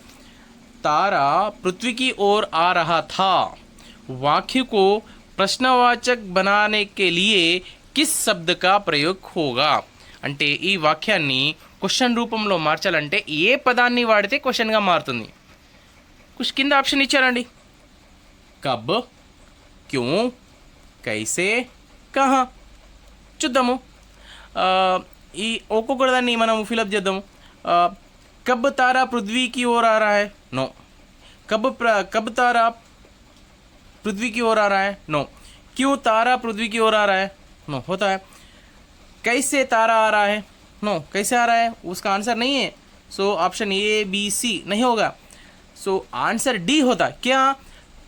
तारा पृथ्वी की ओर आ रहा था. वाक्य को प्रश्नवाचक बनाने के लिए किस शब्द का प्रयोग होगा. అంటే ఈ వాక్యాన్ని క్వశ్చన్ రూపంలో మార్చాలంటే ఏ పదాన్ని వాడితే క్వశ్చన్గా మారుతుంది. కింద ఆప్షన్ ఇచ్చారండి, కబ్, క్యూ, కైసే, కహా. చూద్దాము, ఈ ఒక్కొక్క దాన్ని మనం ఫిలప్ చేద్దాము. కబ్ తారా పృథ్వీకి ఓర్ ఆ రहा है, नो. कब तारा पृथ्वी की ओर आ रहा है, नो. क्यों तारा पृथ्वी की ओर आ रहा है, नो होता है. कैसे तारा आ रहा है, नो, कैसे आ रहा है उसका आंसर नहीं है. So option A B C नहीं होगा. सो आंसर डी होता है. क्या,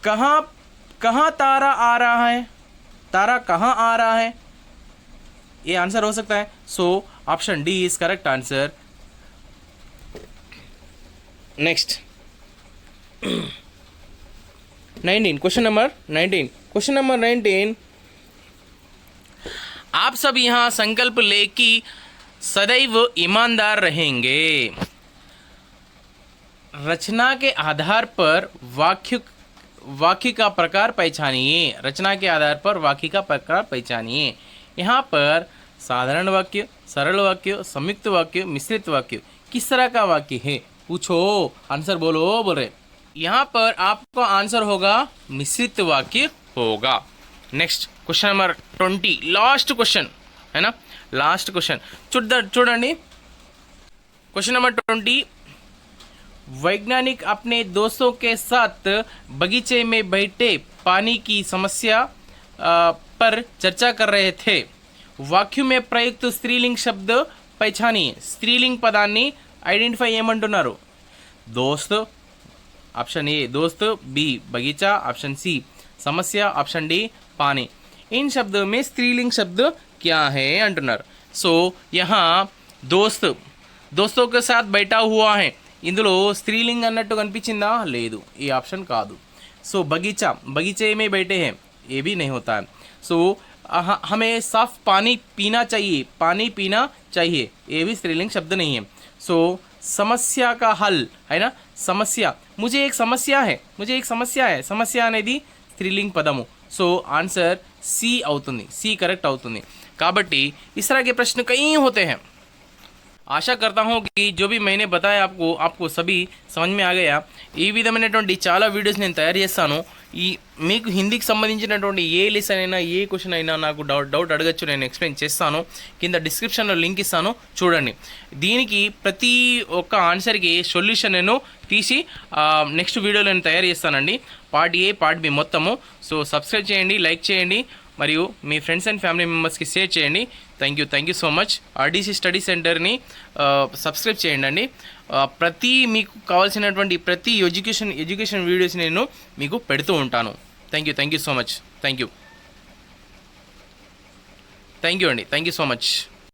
कहाँ तारा आ रहा है, तारा कहाँ आ रहा है, ये आंसर हो सकता है. So option D is correct answer. Next 19, question number 19, आप सब यहाँ संकल्प ले कि सदैव ईमानदार रहेंगे. रचना के आधार पर वाक्य का प्रकार पहचानिए। रचना के आधार पर वाक्य का प्रकार पहचानिए। यहाँ पर साधारण वाक्य, सरल वाक्य, संयुक्त वाक्य, मिश्रित वाक्य, किस तरह का वाक्य है पूछो, आंसर बोलो बोल रहे। यहाँ पर आपका आंसर होगा मिश्रित वाक्य होगा। Next question number 20, last question है ना, लास्ट क्वेश्चन చూడండి। क्वेश्चन नंबर 20, वैज्ञानिक अपने दोस्तों के साथ बगीचे में बैठे पानी की समस्या पर चर्चा कर रहे थे। वाक्य में प्रयुक्त स्त्रीलिंग शब्द पहचानिए। స్త్రీలింగ్ పదాన్ని ఐడెంటిఫై చేయమంటున్నారు। दोस्त ऑप्शन ए दोस्त, बी बगीचा, ऑप्शन सी समस्या, ऑप्शन डी पानी। इन शब्दों में स्त्रीलिंग शब्द क्या है अंటున్నారు। సో यहाँ दोस्तों के साथ बैठा हुआ है, ఇందులో స్త్రీలింగ్ అన్నట్టు కనిపించిందా, లేదు, ఈ ఆప్షన్ కాదు। సో बगीचे में बैठे हैं, ये भी नहीं होता है। सो हमें साफ पानी पीना चाहिए, ये भी स्त्रीलिंग शब्द नहीं है। सो समस्या का हल है ना, समस्या, मुझे एक समस्या है, समस्या అనేది స్త్రీలింగ్ పదము। సో ఆన్సర్ सी అవుతుంది, सी करेक्ट అవుతుంది। కాబట్టి इस तरह के प्रश्न कई होते हैं। आशा करता हूँ कि जो भी मैंने बताया आपको सभी समझ में आ गया। ఈ విధమైనటువంటి చాలా వీడియోస్ నేను తయారు చేస్తాను। ఈ మీకు హిందీకి సంబంధించినటువంటి ఏ లెసన్ అయినా ఏ క్వశ్చన్ అయినా నాకు డౌట్ అడగచ్చు, నేను ఎక్స్ప్లెయిన్ చేస్తాను। కింద డిస్క్రిప్షన్లో లింక్ ఇస్తాను, చూడండి। దీనికి ప్రతి ఒక్క ఆన్సర్కి సొల్యూషన్ నేను తీసి నెక్స్ట్ వీడియోలో నేను తయారు చేస్తానండి, పార్ట్ ఏ పార్ట్ బి మొత్తము। సో సబ్స్క్రైబ్ చేయండి, లైక్ చేయండి, మరియు మీ ఫ్రెండ్స్ అండ్ ఫ్యామిలీ మెంబర్స్కి షేర్ చేయండి। Thank you so much. RDC study సెంటర్ని సబ్స్క్రైబ్ చేయండి అండి। ప్రతి మీకు కావాల్సినటువంటి ప్రతి ఎడ్యుకేషన్ వీడియోస్ నేను మీకు పెడుతూ ఉంటాను। Thank you so much. Thank you అండి, థ్యాంక్ యూ సో మచ్।